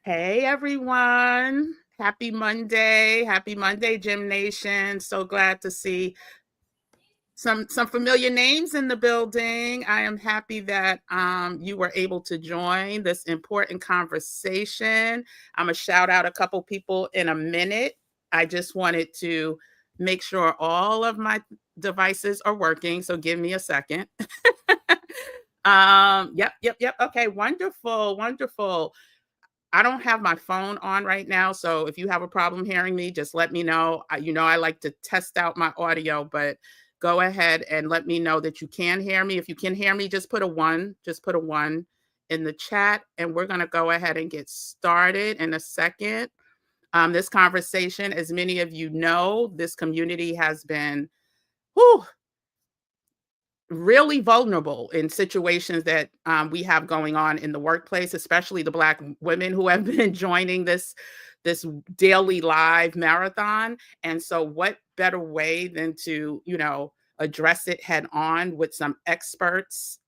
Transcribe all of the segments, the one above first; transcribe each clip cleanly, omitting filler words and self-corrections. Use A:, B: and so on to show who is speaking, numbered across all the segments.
A: Hey everyone. Happy Monday. Happy Monday, GemNation. So glad to see some familiar names in the building. I am happy that you were able to join this important conversation. I'm gonna shout out a couple people in a minute. I just wanted to make sure all of my devices are working, so give me a second. Yep. Okay, wonderful, wonderful. I don't have my phone on right now, so if you have a problem hearing me, just let me know. I like to test out my audio, but go ahead and let me know that you can hear me. If you can hear me, just put a 1, in the chat, and we're going to go ahead and get started in a second. This conversation, as many of you know, this community has been really vulnerable in situations that we have going on in the workplace, especially the Black women who have been joining this daily live marathon. And so what better way than to, address it head on with some experts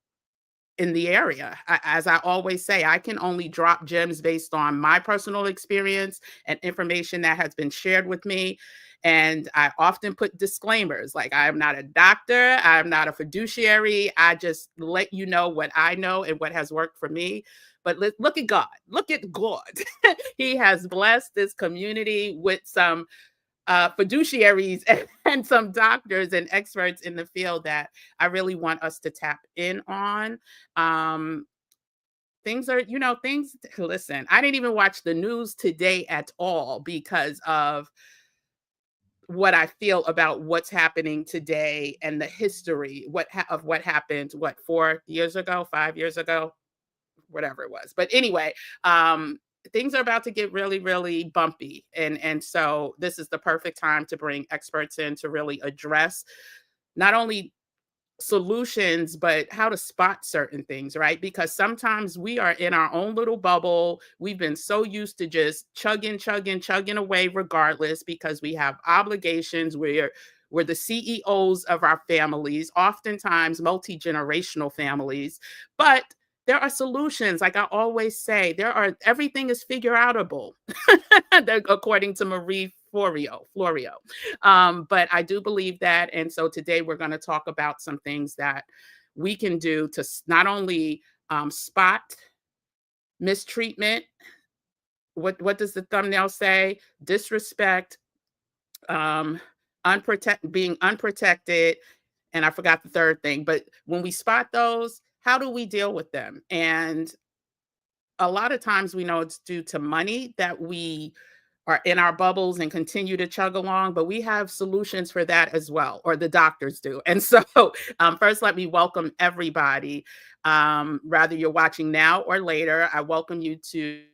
A: in the area. As I always say, I can only drop gems based on my personal experience and information that has been shared with me. And I often put disclaimers like, I am not a doctor, I'm not a fiduciary. I just let you know what I know and what has worked for me. But look at God. Look at God. He has blessed this community with some fiduciaries and some doctors and experts in the field that I really want us to tap in on. Things are, listen, I didn't even watch the news today at all because of what I feel about what's happening today and the history of what happened, 4 years ago, 5 years ago, whatever it was. But anyway, things are about to get really, really bumpy. And so this is the perfect time to bring experts in to really address not only solutions, but how to spot certain things, right? Because sometimes we are in our own little bubble. We've been so used to just chugging away regardless because we have obligations. We're the CEOs of our families, oftentimes multi-generational families, but there are solutions. Like I always say, everything is figure outable, according to Marie Florio. But I do believe that. And so today we're going to talk about some things that we can do to not only spot mistreatment, what does the thumbnail say? Disrespect, being unprotected, and I forgot the third thing. But when we spot those, how do we deal with them? And a lot of times we know it's due to money that we are in our bubbles and continue to chug along, but we have solutions for that as well, or the doctors do. And so first, let me welcome everybody. Rather you're watching now or later, I welcome you to,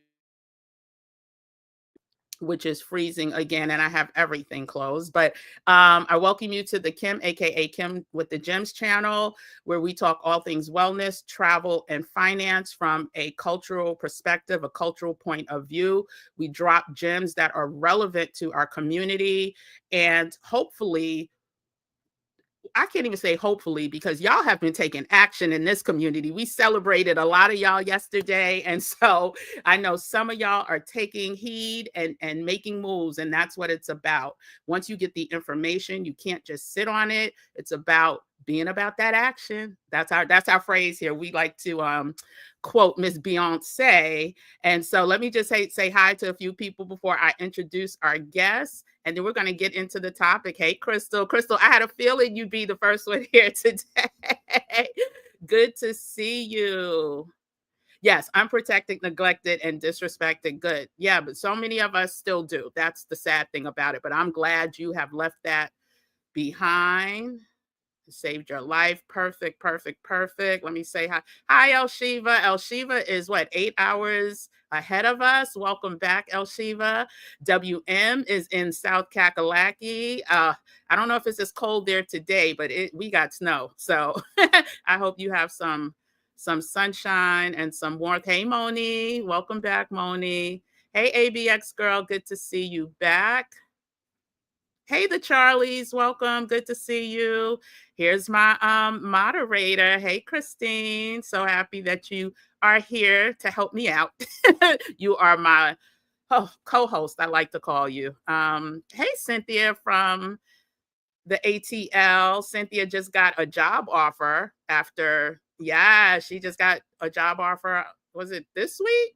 A: which is freezing again, and I have everything closed. But I welcome you to the Kim, aka Kim with the Gems channel, where we talk all things wellness, travel, and finance from a cultural perspective, a cultural point of view. We drop gems that are relevant to our community, and hopefully, I can't even say hopefully because y'all have been taking action in this community. We celebrated a lot of y'all yesterday. And so I know some of y'all are taking heed and making moves. And that's what it's about. Once you get the information, you can't just sit on it. It's about being about that action. That's our phrase here. We like to quote Miss Beyonce. And so let me just say hi to a few people before I introduce our guests. And then we're going to get into the topic. Hey, Crystal. Crystal, I had a feeling you'd be the first one here today. Good to see you. Yes, unprotected, neglected, and disrespected. Good. Yeah, but so many of us still do. That's the sad thing about it. But I'm glad you have left that behind. Saved your life. Perfect. Let me say hi. Hi, El Shiva. El Shiva is 8 hours ahead of us. Welcome back, El Shiva. WM is in South Kakalaki. I don't know if it's as cold there today, but we got snow. So I hope you have some sunshine and some warmth. Hey, Moni. Welcome back, Moni. Hey, ABX girl. Good to see you back. Hey, the Charlies, welcome. Good to see you. Here's my moderator. Hey, Christine. So happy that you are here to help me out. You are my co-host, I like to call you. Hey, Cynthia from the ATL. Cynthia just got a job offer she just got a job offer. Was it this week?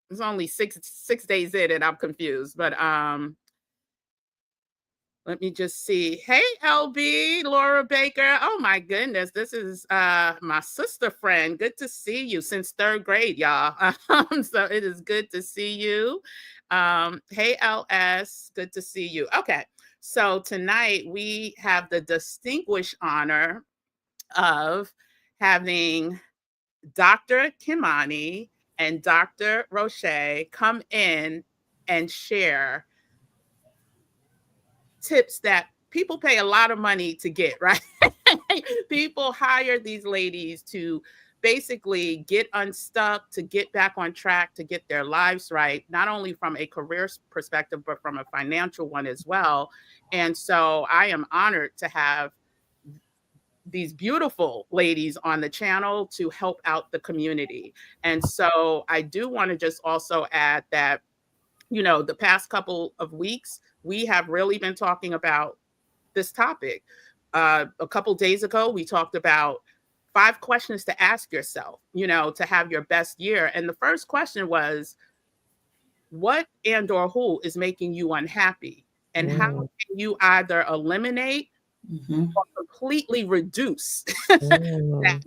A: It's only six days in and I'm confused, but let me just see. Hey, LB, Laura Baker. Oh my goodness, this is my sister friend. Good to see you since 3rd grade, y'all. So it is good to see you. Hey, LS, good to see you. Okay, so tonight we have the distinguished honor of having Dr. Kimani and Dr. Rosché come in and share tips that people pay a lot of money to get, right? People hire these ladies to basically get unstuck, to get back on track, to get their lives right, not only from a career perspective, but from a financial one as well. And so I am honored to have these beautiful ladies on the channel to help out the community. And so I do want to just also add that, the past couple of weeks, we have really been talking about this topic. A couple days ago, we talked about 5 questions to ask yourself, to have your best year. And the first question was, what and or who is making you unhappy? And how can you either eliminate or completely reduce that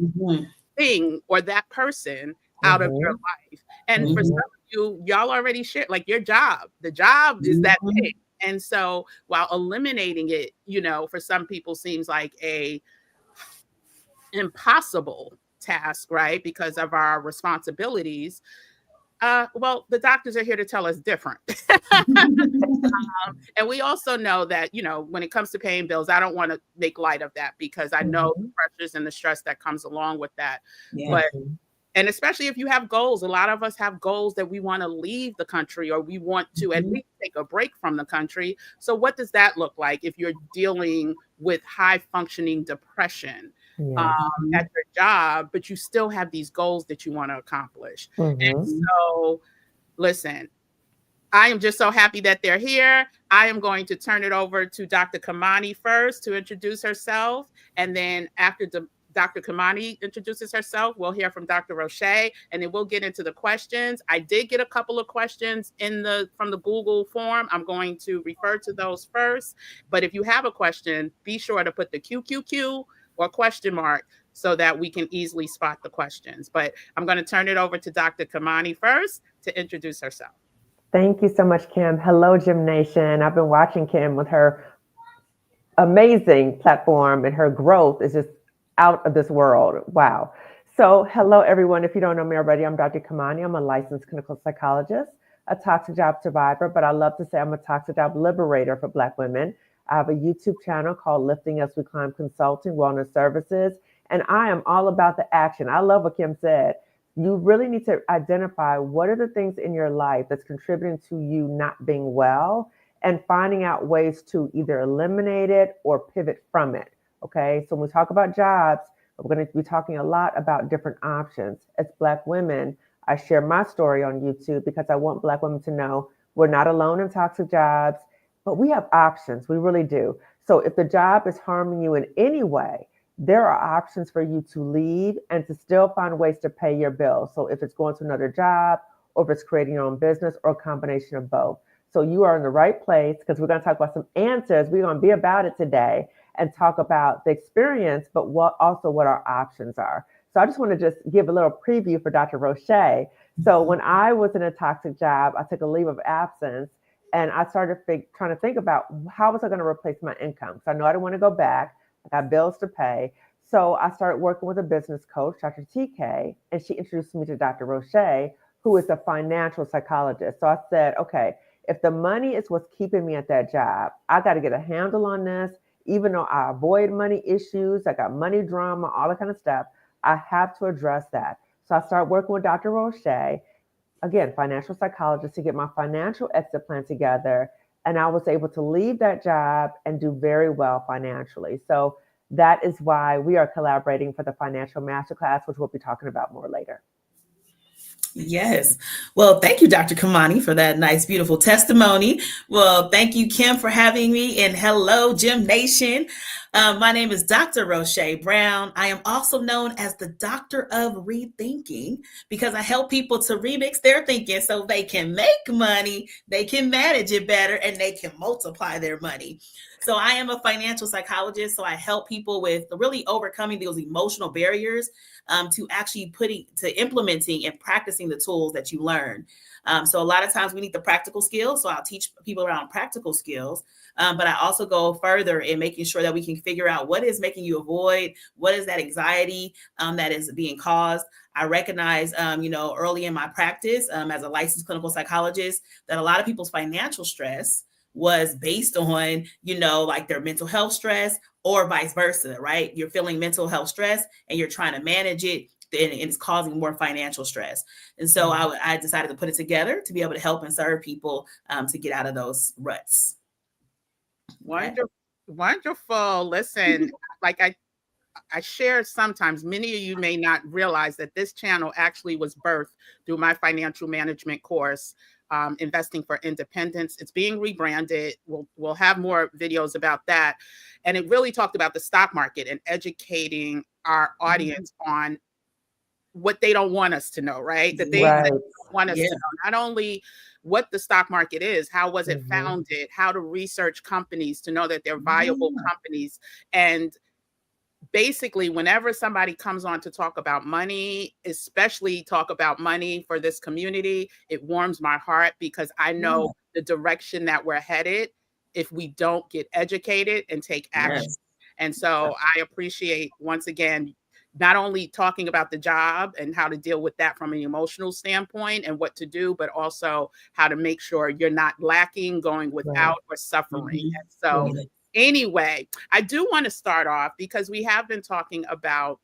A: thing or that person out of your life? And for some of y'all already shared, like your job. The job is that thing. And so while eliminating it, for some people seems like a impossible task, right? Because of our responsibilities. Well, the doctors are here to tell us different. And we also know that, when it comes to paying bills, I don't want to make light of that because I know the pressures and the stress that comes along with that. Yeah. And especially if you have goals, a lot of us have goals that we want to leave the country or we want to at least take a break from the country. So what does that look like if you're dealing with high functioning depression at your job, but you still have these goals that you want to accomplish? And so, listen, I am just so happy that they're here. I am going to turn it over to Dr. Kimani first to introduce herself. And then after Dr. Kimani introduces herself, we'll hear from Dr. Rosché, and then we'll get into the questions. I did get a couple of questions from the Google form. I'm going to refer to those first. But if you have a question, be sure to put the QQQ or question mark so that we can easily spot the questions. But I'm going to turn it over to Dr. Kimani first to introduce herself.
B: Thank you so much, Kim. Hello, GemNation. I've been watching Kim with her amazing platform, and her growth is just out of this world. Wow. So hello, everyone. If you don't know me already, I'm Dr. Kimani. I'm a licensed clinical psychologist, a toxic job survivor, but I love to say I'm a toxic job liberator for Black women. I have a YouTube channel called Lifting As We Climb Consulting Wellness Services, and I am all about the action. I love what Kim said. You really need to identify what are the things in your life that's contributing to you not being well, and finding out ways to either eliminate it or pivot from it. Okay, so when we talk about jobs, we're going to be talking a lot about different options. As Black women, I share my story on YouTube because I want Black women to know we're not alone in toxic jobs, but we have options. We really do. So if the job is harming you in any way, there are options for you to leave and to still find ways to pay your bills. So if it's going to another job, or if it's creating your own business, or a combination of both. So you are in the right place, because we're going to talk about some answers. We're going to be about it today and talk about the experience, but also what our options are. So I just want to just give a little preview for Dr. Rosché. So when I was in a toxic job, I took a leave of absence, and I started trying to think about how was I going to replace my income. So I know I didn't want to go back. I got bills to pay. So I started working with a business coach, Dr. TK, and she introduced me to Dr. Rosché, who is a financial psychologist. So I said, okay, if the money is what's keeping me at that job, I got to get a handle on this. Even though I avoid money issues, I got money drama, all that kind of stuff, I have to address that. So I started working with Dr. Rosché, again, financial psychologist, to get my financial exit plan together. And I was able to leave that job and do very well financially. So that is why we are collaborating for the Financial Masterclass, which we'll be talking about more later.
C: Yes. Well, thank you, Dr. Kimani, for that nice, beautiful testimony. Well, thank you, Kim, for having me. And hello, GemNation. My name is Dr. Rosché Brown. I am also known as the Doctor of Rethinking because I help people to remix their thinking so they can make money, they can manage it better, and they can multiply their money. So I am a financial psychologist. So I help people with really overcoming those emotional barriers to actually implementing and practicing the tools that you learn. So a lot of times we need the practical skills. So I'll teach people around practical skills. But I also go further in making sure that we can figure out what is making you avoid, what is that anxiety that is being caused. I recognize, early in my practice as a licensed clinical psychologist, that a lot of people's financial stress was based on, like their mental health stress or vice versa, right? You're feeling mental health stress and you're trying to manage it, and it's causing more financial stress. And so I decided to put it together to be able to help and serve people to get out of those ruts.
A: Wonderful. Wonderful. Listen, like I share sometimes, many of you may not realize that this channel actually was birthed through my financial management course, Investing for Independence. It's being rebranded. We'll have more videos about that. And it really talked about the stock market and educating our audience on what they don't want us to know, right? That they want us to know not only what the stock market is, how was it founded, how to research companies to know that they're viable companies. And basically, whenever somebody comes on to talk about money, especially talk about money for this community, it warms my heart because I know the direction that we're headed if we don't get educated and take action. And so I appreciate, once again, not only talking about the job and how to deal with that from an emotional standpoint and what to do, but also how to make sure you're not lacking, going without, or suffering. And so anyway, I do want to start off because we have been talking about,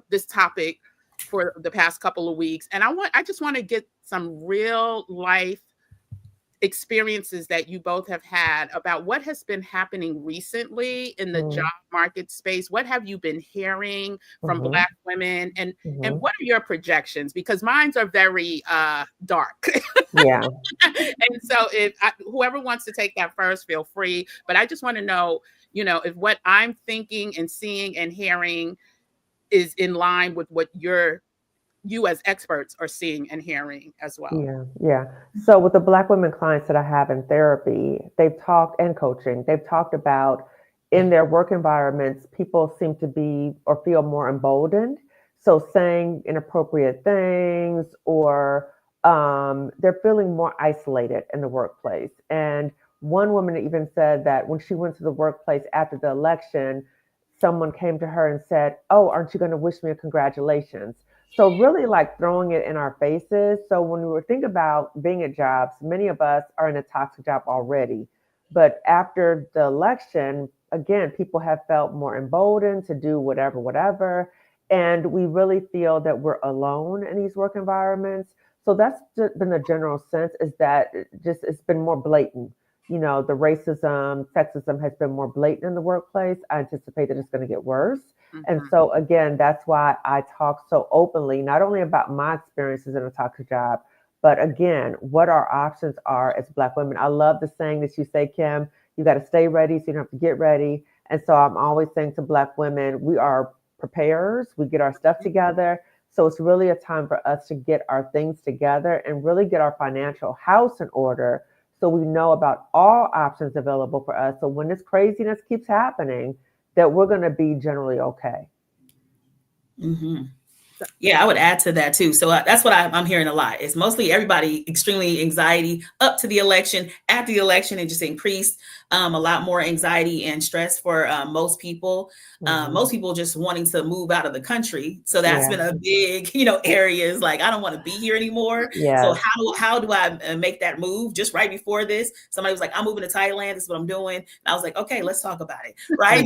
A: this topic for the past couple of weeks. And I just want to get some real life experiences that you both have had about what has been happening recently in the job market space. What have you been hearing from Black women, and what are your projections? Because mine are very dark.
B: Yeah.
A: And so whoever wants to take that first, feel free. But I just want to know, if what I'm thinking and seeing and hearing is in line with what you as experts are seeing and hearing as well.
B: Yeah. So with the Black women clients that I have in therapy, they've talked, and coaching, they've talked about in their work environments, people seem to be or feel more emboldened. So saying inappropriate things, or they're feeling more isolated in the workplace. And one woman even said that when she went to the workplace after the election, someone came to her and said, "Oh, aren't you going to wish me a congratulations?" So really like throwing it in our faces. So when we think about being at jobs, many of us are in a toxic job already. But after the election, again, people have felt more emboldened to do whatever. And we really feel that we're alone in these work environments. So that's been the general sense, is that it's been more blatant. The racism, sexism has been more blatant in the workplace. I anticipate that it's going to get worse. And so, again, that's why I talk so openly, not only about my experiences in a toxic job, but again, what our options are as Black women. I love the saying that you say, Kim, you got to stay ready so you don't have to get ready. And so I'm always saying to Black women, we are preparers. We get our stuff together. So it's really a time for us to get our things together and really get our financial house in order, so we know about all options available for us. So when this craziness keeps happening, that we're going to be generally okay.
C: Yeah, I would add to that too. So that's what I'm hearing a lot. It's mostly everybody extremely anxiety up to the election, after the election, it just increased a lot more anxiety and stress for most people. Most people just wanting to move out of the country. So that's been a big, area is like, I don't want to be here anymore. So how do I make that move? Just right before this, somebody was like, I'm moving to Thailand. This is what I'm doing. And I was like, okay, let's talk about it. Right.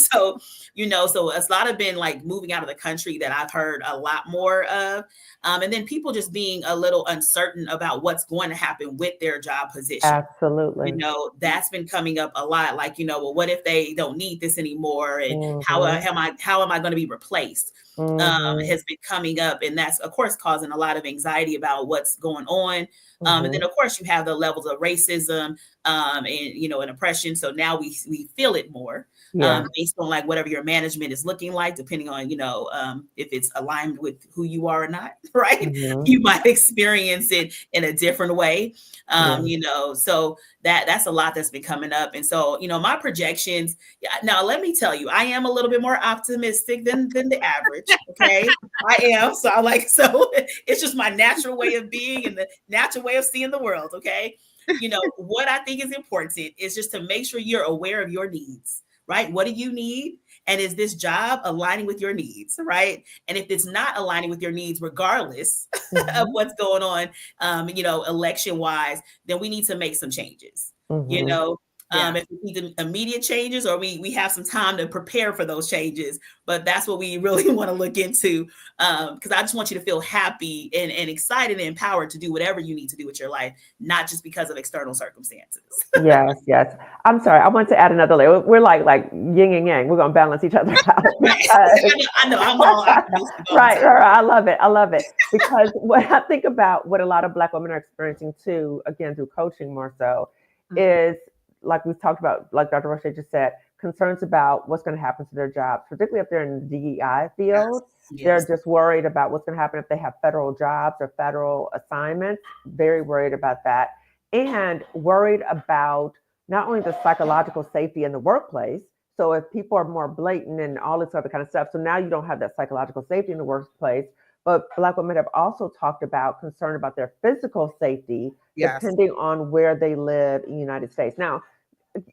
C: So a lot of been like moving out of the country that I've heard a lot more of. And then people just being a little uncertain about what's going to happen with their job position.
B: Absolutely.
C: You know, that's been coming up a lot. Like, you know, well, what if they don't need this anymore? And how am I going to be replaced? Has been coming up. And that's, of course, causing a lot of anxiety about what's going on. And then, of course, you have the levels of racism and, you know, and oppression. So now we feel it more based on like whatever your management is looking like, depending on, you know, if it's aligned with who you are or not, right? You might experience it in a different way, you know, so that's a lot that's been coming up. And so, you know, my projections, now let me tell you, I am a little bit more optimistic than the average. Okay. I am. So it's just my natural way of being and the natural way of seeing the world. Okay. You know, what I think is important is just to make sure you're aware of your needs, right? What do you need? And is this job aligning with your needs, right? And if it's not aligning with your needs, regardless of what's going on, you know, election wise, then we need to make some changes, you know. If we need immediate changes, or we have some time to prepare for those changes, but that's what we really want to look into, because I just want you to feel happy and excited and empowered to do whatever you need to do with your life, not just because of external circumstances.
B: Yes. I'm sorry. I want to add another layer. We're like yin and yang. We're going to balance each other out.
C: I know. I'm all
B: right. I love it. Because when I think about what a lot of Black women are experiencing too, again, through coaching more so, is like we've talked about, like Dr. Rosché just said, concerns about what's going to happen to their jobs, particularly if they're in the DEI field. They're just worried about what's going to happen if they have federal jobs or federal assignments, very worried about that. And worried about not only the psychological safety in the workplace. So if people are more blatant and all this other kind of stuff, so now you don't have that psychological safety in the workplace. But Black women have also talked about concern about their physical safety, depending on where they live in the United States. Now,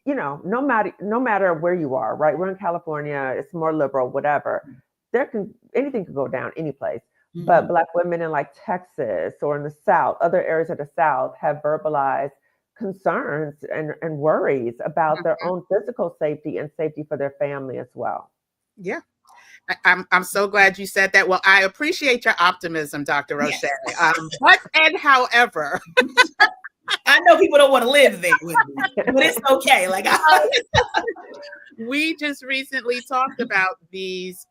B: you know, no matter where you are, right? We're in California, it's more liberal, whatever. Anything can go down any place. But Black women in like Texas or in the South, other areas of the South have verbalized concerns and worries about their own physical safety and safety for their family as well.
A: Yeah. I'm so glad you said that. Well, I appreciate your optimism, Dr. Rosché. But and however,
C: I know people don't want to live there with me, but it's okay. Like
A: we just recently talked about these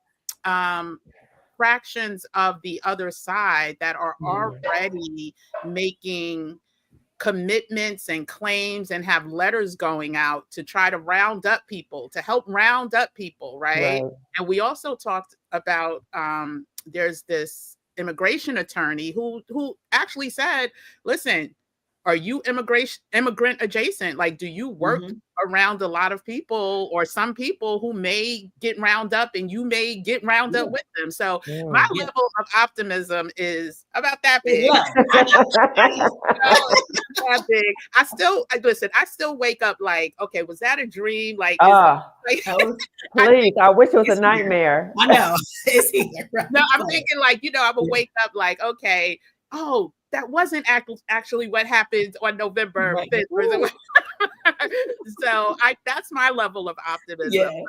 A: fractions of the other side that are already making commitments and claims and have letters going out to try to round up people, to help round up people, right? And we also talked about there's this immigration attorney who actually said, listen, are you immigrant adjacent? Like, do you work around a lot of people or some people who may get round up and you may get round up with them? So my level of optimism is about that big. That big. I still wake up like, okay, was that a dream? Like,
B: please, I wish it was a nightmare.
C: I know. It's here. Right?
A: No, I'm thinking like, you know, I would wake up like, okay, oh, that wasn't actually what happened on November 5th. So that's my level of optimism.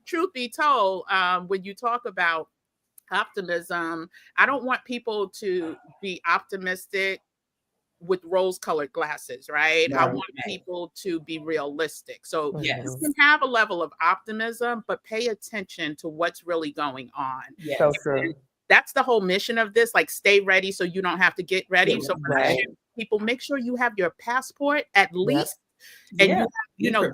A: Truth be told, when you talk about optimism, I don't want people to be optimistic with rose-colored glasses, right? I want people to be realistic. So you can have a level of optimism, but pay attention to what's really going on.
B: So true.
A: That's the whole mission of this, like stay ready so you don't have to get ready. So people, make sure you have your passport at least, and you know,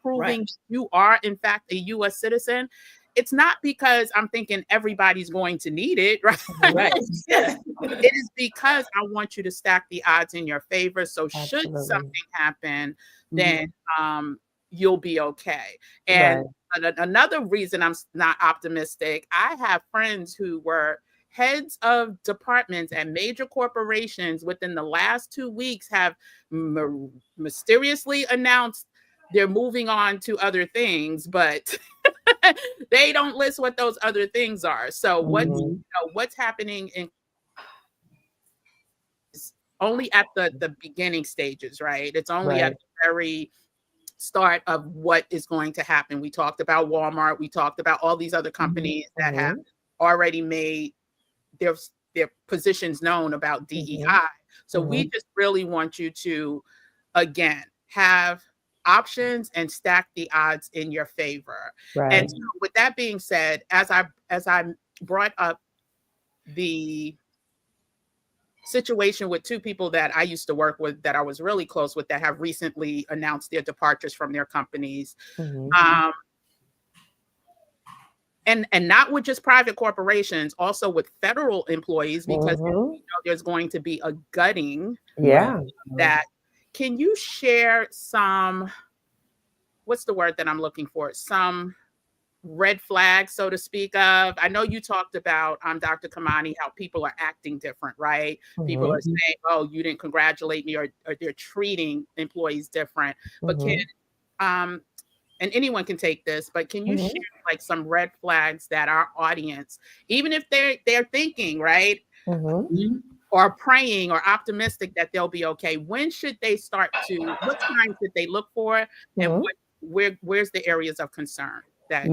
A: proving you are in fact a U.S. citizen. It's not because I'm thinking everybody's going to need it, right? It is because I want you to stack the odds in your favor. So should something happen, then you'll be okay. And another reason I'm not optimistic, I have friends who were heads of departments at major corporations within the last 2 weeks have mysteriously announced they're moving on to other things, but they don't list what those other things are. So what's happening in only at the beginning stages, right? It's only at the very start of what is going to happen. We talked about Walmart. We talked about all these other companies that have already made their positions known about DEI. So we just really want you to, again, have options and stack the odds in your favor.
B: Right.
A: And so with that being said, as I brought up the situation with two people that I used to work with that I was really close with that have recently announced their departures from their companies. And not with just private corporations, also with federal employees, because there's going to be a gutting. That can you share some, what's the word that I'm looking for? Some red flags, so to speak of. I know you talked about, Dr. Kimani, how people are acting different, right? People are saying, oh, you didn't congratulate me, or they're treating employees different. But can, and anyone can take this, but can you share like some red flags that our audience, even if they're thinking, right? Or praying or optimistic that they'll be okay, when should they start to, what signs should they look for, and where's the areas of concern that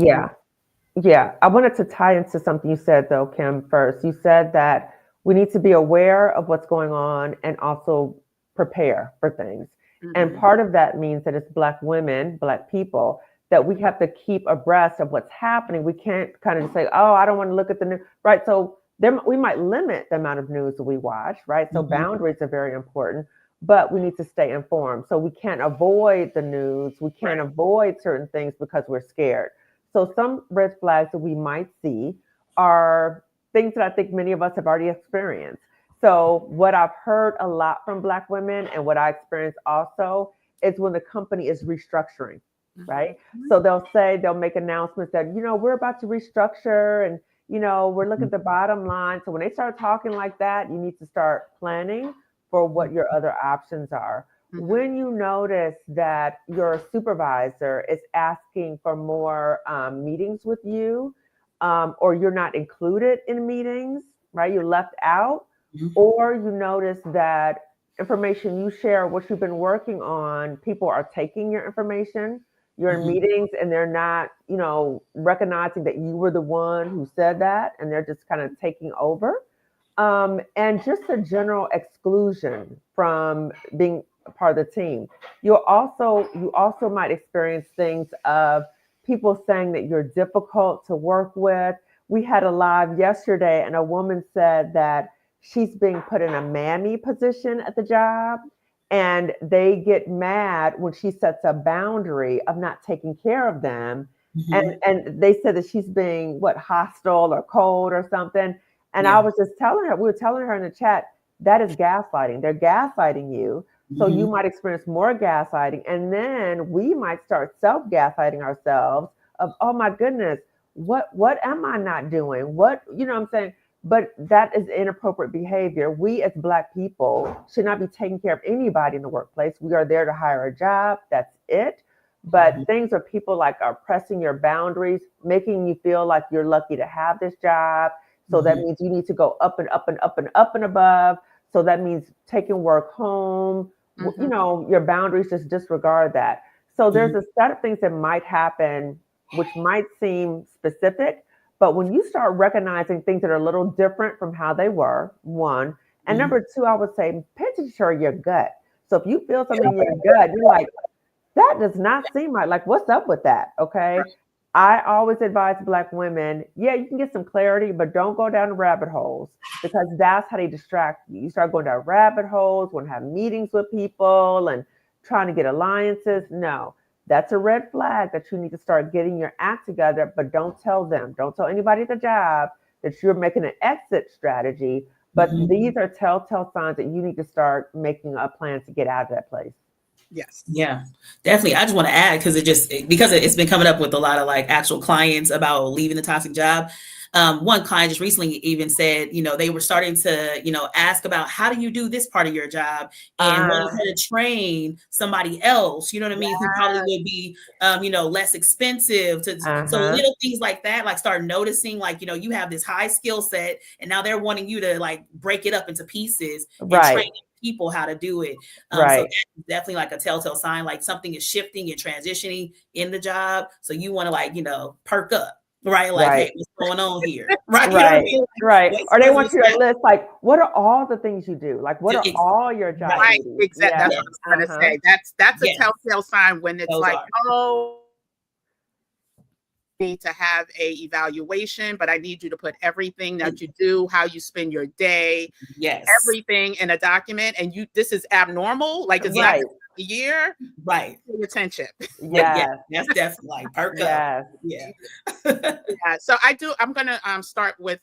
B: I wanted to tie into something you said though, Kim, first. You said that we need to be aware of what's going on and also prepare for things. And part of that means that it's Black women, Black people, that we have to keep abreast of what's happening. We can't kind of just say, oh, I don't want to look at the news, right? So we might limit the amount of news that we watch, right? So boundaries are very important, but we need to stay informed. So we can't avoid the news. We can't avoid certain things because we're scared. So some red flags that we might see are things that I think many of us have already experienced. So what I've heard a lot from Black women, and what I experience also, is when the company is restructuring, right? So they'll make announcements that, we're about to restructure, and, we're looking at the bottom line. So when they start talking like that, you need to start planning for what your other options are. When you notice that your supervisor is asking for more meetings with you, or you're not included in meetings, right? You're left out. Or you notice that information you share, what you've been working on, people are taking your information, you're in meetings, and they're not, recognizing that you were the one who said that, and they're just kind of taking over. And just a general exclusion from being a part of the team. You also might experience things of people saying that you're difficult to work with. We had a live yesterday, and a woman said that she's being put in a mammy position at the job, and they get mad when she sets a boundary of not taking care of them. And they said that she's being hostile or cold or something. And I was just we were telling her in the chat, that is gaslighting. They're gaslighting you. So you might experience more gaslighting. And then we might start self-gaslighting ourselves of, oh my goodness, what am I not doing? What I'm saying? But that is inappropriate behavior. We as Black people should not be taking care of anybody in the workplace. We are there to hire a job. That's it. But things where people are pressing your boundaries, making you feel like you're lucky to have this job. So that means you need to go up and up and up and up and above. So that means taking work home. Your boundaries, just disregard that. So there's a set of things that might happen, which might seem specific. But when you start recognizing things that are a little different from how they were, one, and number two, I would say, pay attention to your gut. So if you feel something in your gut, you're like, that does not seem right. Like, what's up with that? Okay. I always advise Black women, you can get some clarity, but don't go down rabbit holes, because that's how they distract you. You start going down rabbit holes, want to have meetings with people and trying to get alliances. No. That's a red flag that you need to start getting your act together, but don't tell them. Don't tell anybody at the job that you're making an exit strategy. But these are telltale signs that you need to start making a plan to get out of that place.
A: Yes.
C: Yeah, definitely. I just want to add, because it's been coming up with a lot of actual clients about leaving the toxic job. One client just recently even said, they were starting to, ask about, how do you do this part of your job, and wanted her to train somebody else, you know what I mean, who probably would be, less expensive to. So little things like that, start noticing, you have this high skill set, and now they're wanting you to break it up into pieces and train people how to do it. So that's definitely a telltale sign, something is shifting and transitioning in the job. So you want to perk up. Right, like,
B: Right.
C: hey, what's going on here? Right, you know what I
B: Right,
C: mean?
B: right.
C: Like,
B: Or they
C: what's
B: want you
C: that?
B: to list, like, what are all the things you do? Like, what are all your job
A: Right,
B: duties?
A: exactly.
B: Yeah.
A: That's what I was going to say. That's a
C: Yes,
A: telltale sign when it's
C: those
A: like,
C: are.
A: oh, need to have a evaluation, but I need you to put everything that you do, how you spend your day,
C: Yes.
A: everything in a document. And this is abnormal. Like it's not
B: Right.
A: a year.
C: Right.
A: Pay attention.
C: Yeah,
B: Yes.
C: that's definitely like perk up.
B: Yes.
C: Yeah.
A: Yeah. So I'm gonna start with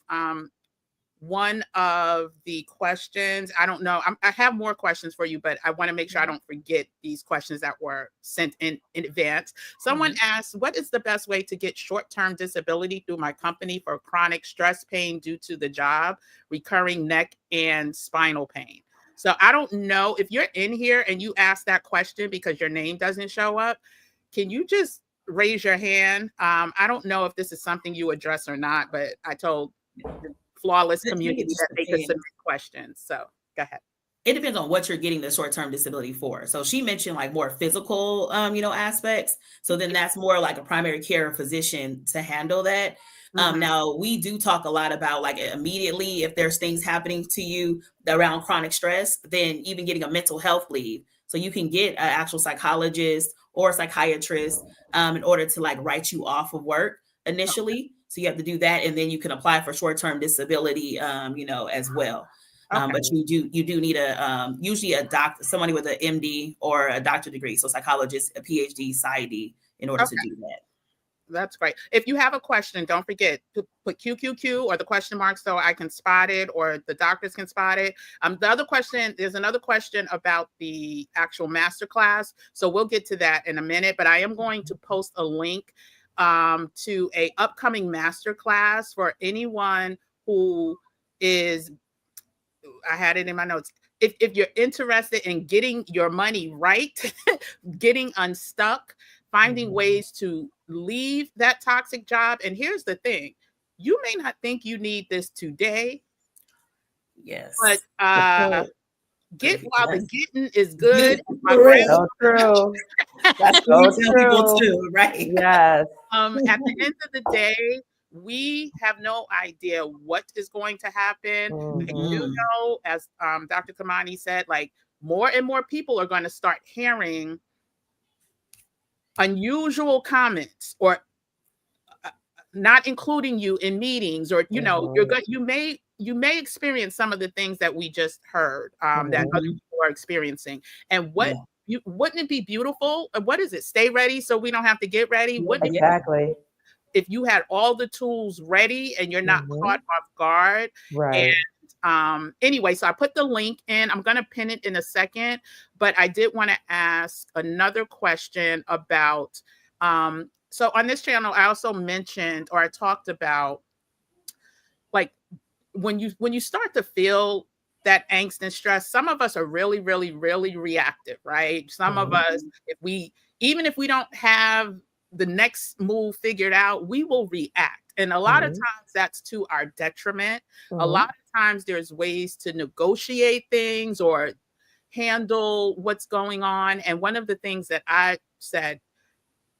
A: one of the questions. I don't know. I have more questions for you, but I want to make sure I don't forget these questions that were sent in advance. Someone asked, what is the best way to get short-term disability through my company for chronic stress pain due to the job, recurring neck and spinal pain? So I don't know if you're in here and you ask that question because your name doesn't show up. Can you just raise your hand? I don't know if this is something you address or not, but I told the flawless community that they could submit questions. So go ahead.
C: It depends on what you're getting the short-term disability for. So she mentioned like more physical, aspects. So then that's more like a primary care physician to handle that. Now we do talk a lot about like immediately if there's things happening to you around chronic stress, then even getting a mental health leave. So you can get an actual psychologist or a psychiatrist in order to like write you off of work initially. So you have to do that, and then you can apply for short-term disability, as well. But you do need usually a doctor, somebody with an MD or a doctorate degree, so psychologist, a PhD, PsyD, in order to do that.
A: That's great. If you have a question, don't forget to put QQQ or the question mark so I can spot it or the doctors can spot it. The other question, there's another question about the actual masterclass. So we'll get to that in a minute, but I am going to post a link to a upcoming masterclass for anyone who is, I had it in my notes. If you're interested in getting your money right, getting unstuck, finding ways to leave that toxic job. And here's the thing, you may not think you need this today.
C: Yes.
A: But get while the getting is good.
B: So true. That's so true.
C: Too, right?
B: Yes.
A: At the end of the day, we have no idea what is going to happen. You know, as Dr. Kimani said, like more and more people are going to start hearing unusual comments or not including you in meetings, or you may experience some of the things that we just heard that other people are experiencing. And wouldn't it be beautiful? What is it? Stay ready so we don't have to get ready. Wouldn't
B: Exactly.
A: if you had all the tools ready and you're not caught off guard?
B: Right.
A: And anyway, so I put the link in. I'm going to pin it in a second, but I did want to ask another question about so on this channel, I also mentioned, or I talked about, like when you start to feel that angst and stress, some of us are really, really, really reactive, right? Some of us, even if we don't have the next move figured out, we will react. And a lot of times that's to our detriment. A lot of times there's ways to negotiate things or handle what's going on. And one of the things that I said,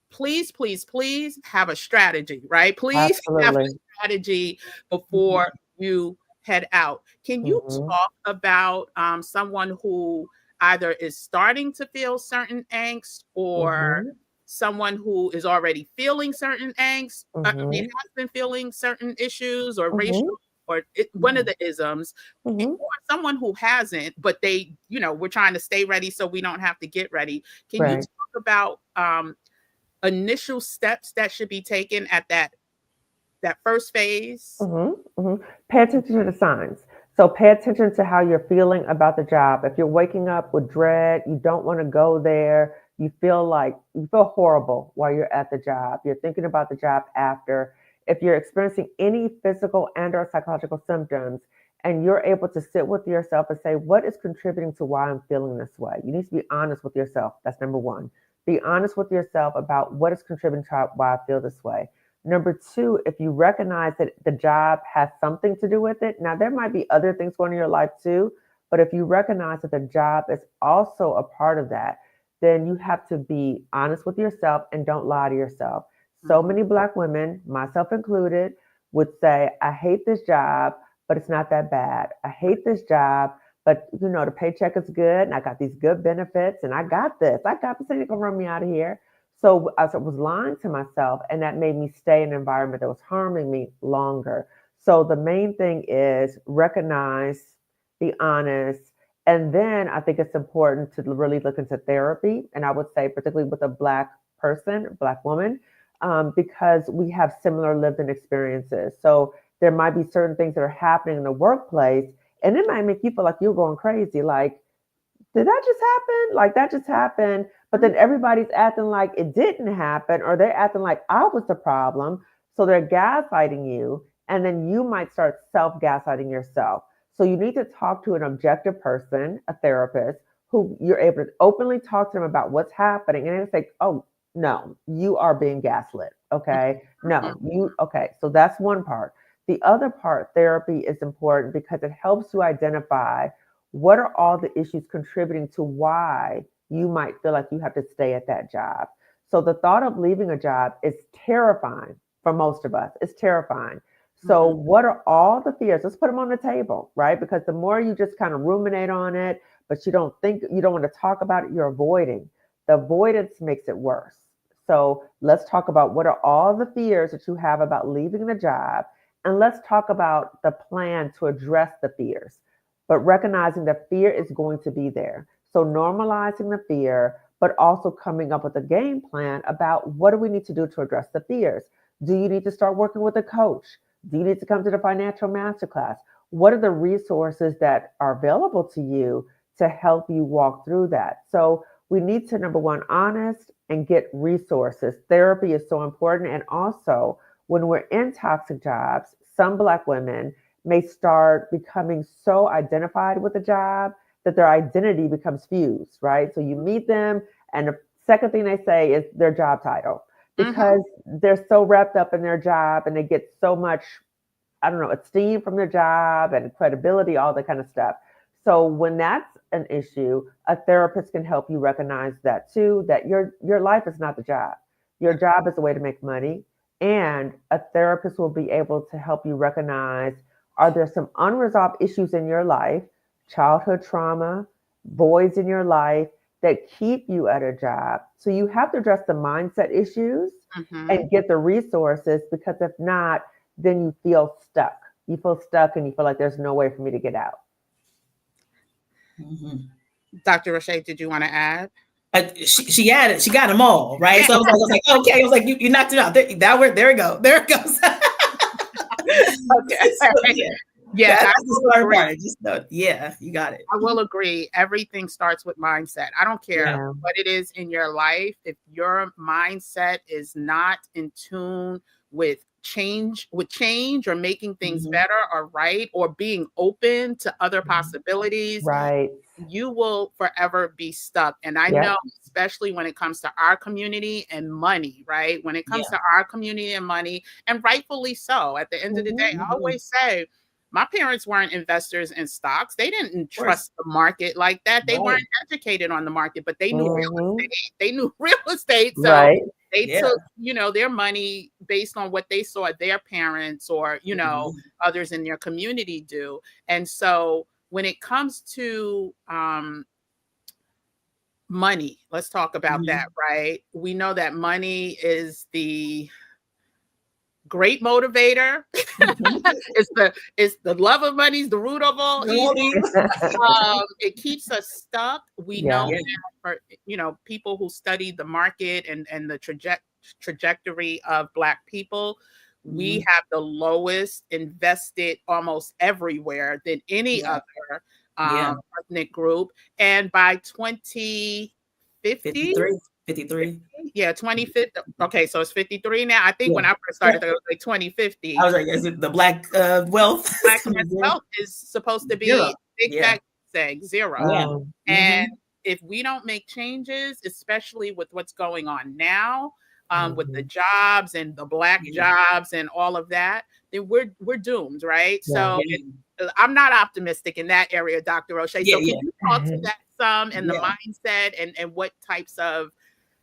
A: please, please, please have a strategy, right? Please have a strategy before you head out. Can you talk about someone who either is starting to feel certain angst or someone who is already feeling certain angst, has been feeling certain issues or racial or one of the isms, or someone who hasn't, but we're trying to stay ready so we don't have to get ready. Can you talk about initial steps that should be taken at that first phase?
B: Pay attention to the signs. So pay attention to how you're feeling about the job. If you're waking up with dread, you don't want to go there, you feel horrible while you're at the job, you're thinking about the job after. If you're experiencing any physical and or psychological symptoms, and you're able to sit with yourself and say, what is contributing to why I'm feeling this way? You need to be honest with yourself. That's number one. Be honest with yourself about what is contributing to why I feel this way. Number two, if you recognize that the job has something to do with it, now there might be other things going on in your life too, but if you recognize that the job is also a part of that, then you have to be honest with yourself and don't lie to yourself. So many Black women, myself included, would say, I hate this job, but it's not that bad. I hate this job, but the paycheck is good and I got these good benefits and I got this. I got this. Ain't gonna run me out of here. So I was lying to myself, and that made me stay in an environment that was harming me longer. So the main thing is recognize, be honest, and then I think it's important to really look into therapy. And I would say, particularly with a Black person, Black woman, because we have similar lived-in experiences. So there might be certain things that are happening in the workplace, and it might make you feel like you're going crazy. Like, did that just happen? Like, that just happened. But then everybody's acting like it didn't happen, or they're acting like I was the problem. So they're gaslighting you. And then you might start self-gaslighting yourself. So you need to talk to an objective person, a therapist, who you're able to openly talk to them about what's happening. And they say, oh, no, you are being gaslit. Okay. No, okay. So that's one part. The other part, therapy is important because it helps you identify what are all the issues contributing to why you might feel like you have to stay at that job. So the thought of leaving a job is terrifying for most of us. It's terrifying. So what are all the fears? Let's put them on the table, right? Because the more you just kind of ruminate on it, but you don't want to talk about it, you're avoiding. The avoidance makes it worse. So let's talk about what are all the fears that you have about leaving the job. And let's talk about the plan to address the fears, but recognizing that fear is going to be there. So normalizing the fear, but also coming up with a game plan about what do we need to do to address the fears. Do you need to start working with a coach? Do you need to come to the financial masterclass? What are the resources that are available to you to help you walk through that? So we need to, number one, honest and get resources. Therapy is so important. And also, when we're in toxic jobs, some Black women may start becoming so identified with the job that their identity becomes fused, right? So you meet them, and the second thing they say is their job title, because they're so wrapped up in their job and they get so much, esteem from their job and credibility, all that kind of stuff. So when that's an issue, a therapist can help you recognize that too, that your life is not the job. Your job is a way to make money. And a therapist will be able to help you recognize, are there some unresolved issues in your life, childhood trauma, voids in your life that keep you at a job? So you have to address the mindset issues and get the resources, because if not, then you feel stuck. You feel stuck and you feel like there's no way for me to get out.
A: Dr. Rosché, did you want to add?
C: She added, she got them all, right? So I was like, okay. I was like, you knocked it out. There it goes. There it goes.
A: Okay.
C: So, yeah,
A: that's
C: the smart part. Just know, you got it.
A: I will agree. Everything starts with mindset. I don't care what it is in your life. If your mindset is not in tune with change or making things better or right, or being open to other possibilities,
B: right,
A: you will forever be stuck. And I know, especially when it comes to our community and money, right? When it comes to our community and money, and rightfully so. At the end of the day, I always say, my parents weren't investors in stocks. They didn't trust the market like that. They weren't educated on the market, but they knew real estate. They knew real estate. So they took, their money based on what they saw their parents or, others in their community do. And so when it comes to money, let's talk about that, right? We know that money is the great motivator. It's the love of money is the root of all evil. It keeps us stuck. We know that for people who study the market and the trajectory of Black people, we have the lowest invested almost everywhere than any other ethnic group. And by 2050,
C: 53.
A: Yeah, 2050. Okay, so it's 53 now. I think when I first started, it was like 2050.
C: I was like, is it the Black wealth?
A: Black wealth is supposed to be big fat saying zero. And if we don't make changes, especially with what's going on now, with the jobs and the Black jobs and all of that, then we're doomed, right? So I'm not optimistic in that area, Dr. Rosché. So can you talk to that some and the mindset and what types of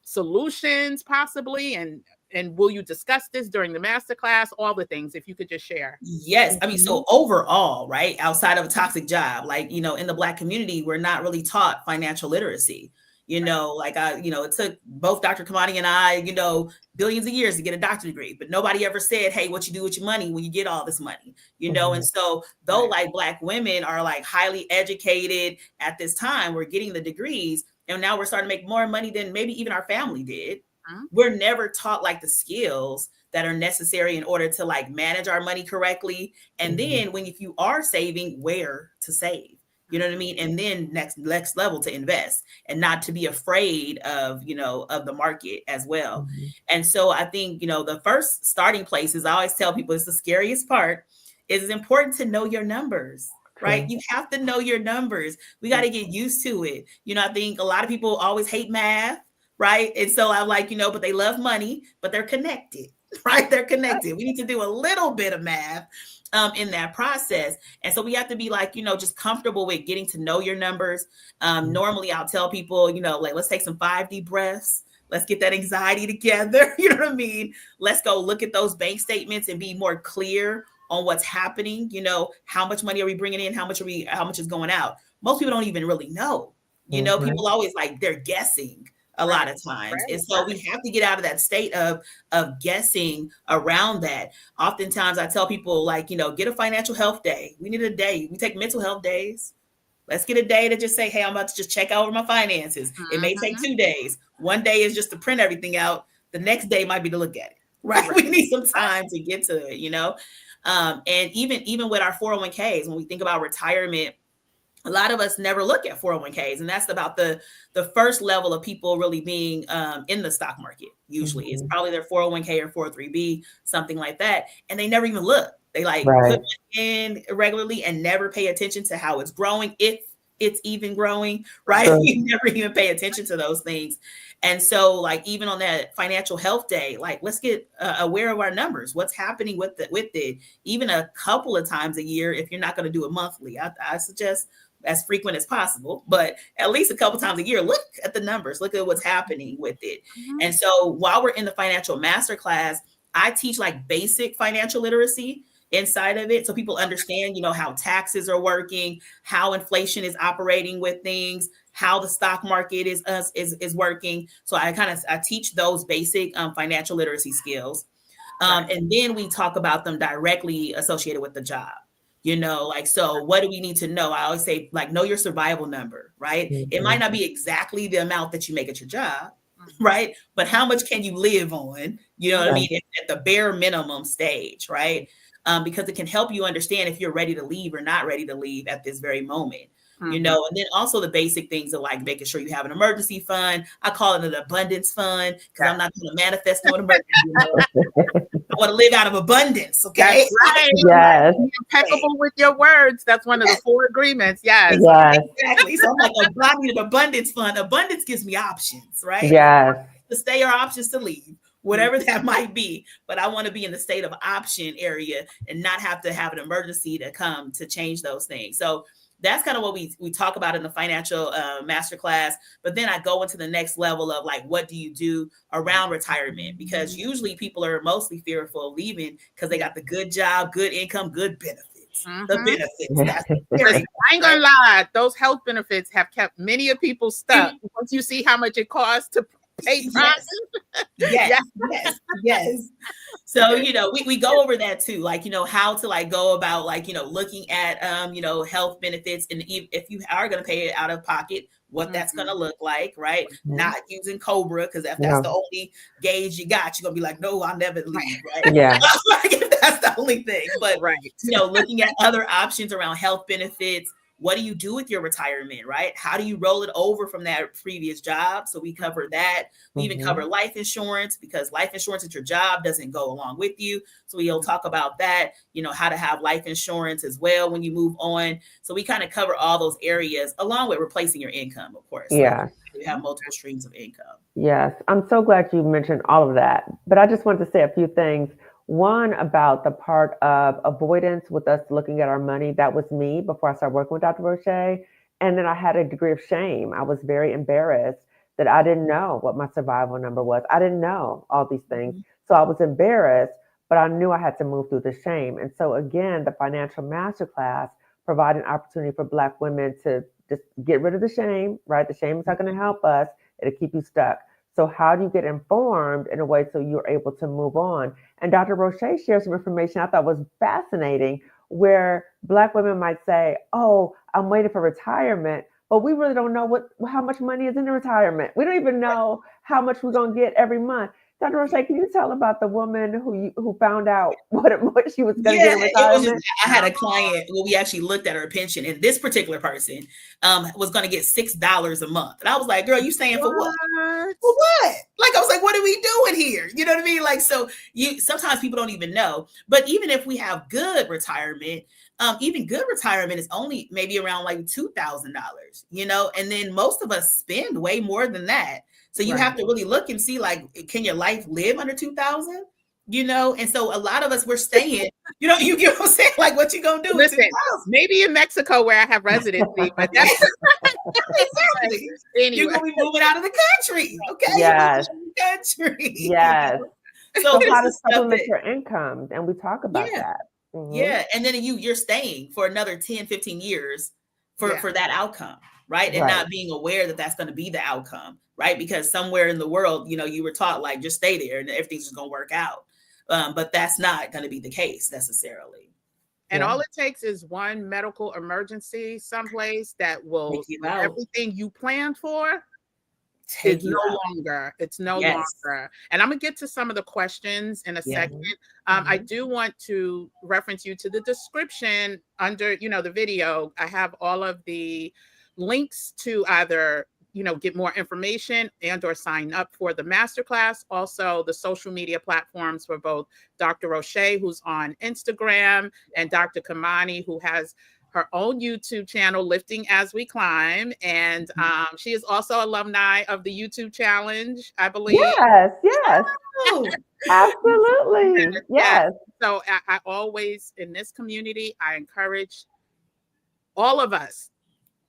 A: solutions possibly and and will you discuss this during the masterclass? All the things, if you could just share.
C: Yes. I mean, so overall, right, outside of a toxic job, like, you know, in the Black community, we're not really taught financial literacy. You know, like it took both Dr. Kimani and I, you know, billions of years to get a doctorate degree, but nobody ever said, hey, what you do with your money when you get all this money, you know? And so though like Black women are like highly educated at this time, we're getting the degrees and now we're starting to make more money than maybe even our family did. We're never taught like the skills that are necessary in order to like manage our money correctly. And then if you are saving, where to save, you know what I mean? And then next level to invest and not to be afraid of, you know, of the market as well. And so I think, you know, the first starting place is I always tell people it's the scariest part is it's important to know your numbers. Right. You have to know your numbers. We got to get used to it. You know, I think a lot of people always hate math. Right. And so I'm like, you know, but they love money, but they're connected. Right. They're connected. We need to do a little bit of math in that process. And so we have to be like, you know, just comfortable with getting to know your numbers. Normally I'll tell people, you know, like, let's take some 5 deep breaths. Let's get that anxiety together. You know what I mean? Let's go look at those bank statements and be more clear on what's happening. You know, how much money are we bringing in? How much is going out? Most people don't even really know. You know, people always like they're guessing a lot of times. And so we have to get out of that state of guessing around that. Oftentimes I tell people like, you know, get a financial health day. We need a day. We take mental health days. Let's get a day to just say, hey, I'm about to just check over my finances. It may take 2 days. One day is just to print everything out. The next day might be to look at it, right? We need some time to get to it, you know? And even with our 401ks, when we think about retirement, a lot of us never look at 401ks. And that's about the first level of people really being in the stock market. Usually it's probably their 401k or 403b, something like that. And they never even look. They like put in regularly and never pay attention to how it's growing. If it's even growing, right? You never even pay attention to those things. And so like, even on that financial health day, like let's get aware of our numbers, what's happening with it, even a couple of times a year. If you're not going to do it monthly, I suggest as frequent as possible, but at least a couple times a year, look at the numbers, look at what's happening with it. And so while we're in the financial masterclass, I teach like basic financial literacy inside of it. So people understand, you know, how taxes are working, how inflation is operating with things, how the stock market is working. So I teach those basic financial literacy skills. And then we talk about them directly associated with the job. You know, like, so what do we need to know? I always say, like, know your survival number, right? It might not be exactly the amount that you make at your job, right? But how much can you live on? You know what I mean? At the bare minimum stage, right? Because it can help you understand if you're ready to leave or not ready to leave at this very moment. You know, and then also the basic things of like making sure you have an emergency fund. I call it an abundance fund because I'm not going to manifest no emergency. You know? I want to live out of abundance. Okay.
A: That's right.
B: Yes.
A: Be impeccable with your words. That's one of the 4 agreements. Yes.
C: Exactly. So I'm like, I need an abundance fund. Abundance gives me options, right?
B: Yes.
C: To stay or options to leave, whatever that might be. But I want to be in the state of option area and not have to have an emergency to come to change those things. So that's kind of what we talk about in the financial masterclass. But then I go into the next level of like, what do you do around retirement? Because usually people are mostly fearful of leaving because they got the good job, good income, good benefits. The benefits. That's
A: I ain't gonna lie, those health benefits have kept many of people stuck. Once you see how much it costs to pay taxes.
C: Yes. So, you know, we go over that too, like, you know, how to like go about like, you know, looking at, you know, health benefits. And if you are going to pay it out of pocket, what that's going to look like, right? Not using Cobra, because if that's the only gauge you got, you're going to be like, no, I'll never leave, right? Like, if that's the only thing. But, you know, looking at other options around health benefits. What do you do with your retirement, right? How do you roll it over from that previous job? So we cover that. We even cover life insurance, because life insurance at your job doesn't go along with you. So we'll talk about that, you know, how to have life insurance as well when you move on. So we kind of cover all those areas along with replacing your income, of course.
B: Yeah.
C: You have multiple streams of income.
B: Yes. I'm so glad you mentioned all of that. But I just wanted to say a few things. One, about the part of avoidance with us looking at our money. That was me before I started working with Dr. Rosché. And then I had a degree of shame. I was very embarrassed that I didn't know what my survival number was. I didn't know all these things. So I was embarrassed, but I knew I had to move through the shame. And so again, the Financial Masterclass provided an opportunity for Black women to just get rid of the shame, right? The shame is not going to help us. It'll keep you stuck. So how do you get informed in a way so you're able to move on? And Dr. Rosché shared some information I thought was fascinating, where Black women might say, oh, I'm waiting for retirement, but we really don't know how much money is in the retirement. We don't even know how much we're going to get every month. Dr. Rosché, can you tell about the woman who found out what she was going to get in retirement?
C: I had a client where we actually looked at her pension, and this particular person was going to get $6 a month. And I was like, girl, you saying for what? For what? Like, I was like, what are we doing here? You know what I mean? Like, so sometimes people don't even know. But even if we have good retirement, even good retirement is only maybe around like $2,000, you know, and then most of us spend way more than that. So you have to really look and see, like, can your life live under 2,000? You know, and so a lot of us, we're staying, you know, you get what I'm saying? Like, what you gonna do?
A: Listen, maybe in Mexico where I have residency, but that's
C: exactly. Anyway. You're gonna be moving out of the country, okay?
B: Yes.
C: Country.
B: Yes. So how to supplement your income, and we talk about that.
C: Mm-hmm. Yeah, and then you're staying for another 10, 15 years for that outcome, right? And not being aware that that's going to be the outcome, right? Because somewhere in the world, you know, you were taught, like, just stay there and everything's just going to work out. But that's not going to be the case necessarily.
A: And all it takes is one medical emergency someplace that will everything you planned for. It's no longer. And I'm gonna get to some of the questions in a second. I do want to reference you to the description under, you know, the video. I have all of the links to either, you know, get more information and or sign up for the masterclass. Also, the social media platforms for both Dr. Rosché, who's on Instagram, and Dr. Kimani, who has her own YouTube channel, Lifting As We Climb. And she is also alumni of the YouTube challenge, I believe.
B: Yes. Oh, absolutely. Yes.
A: So I always, in this community, I encourage all of us,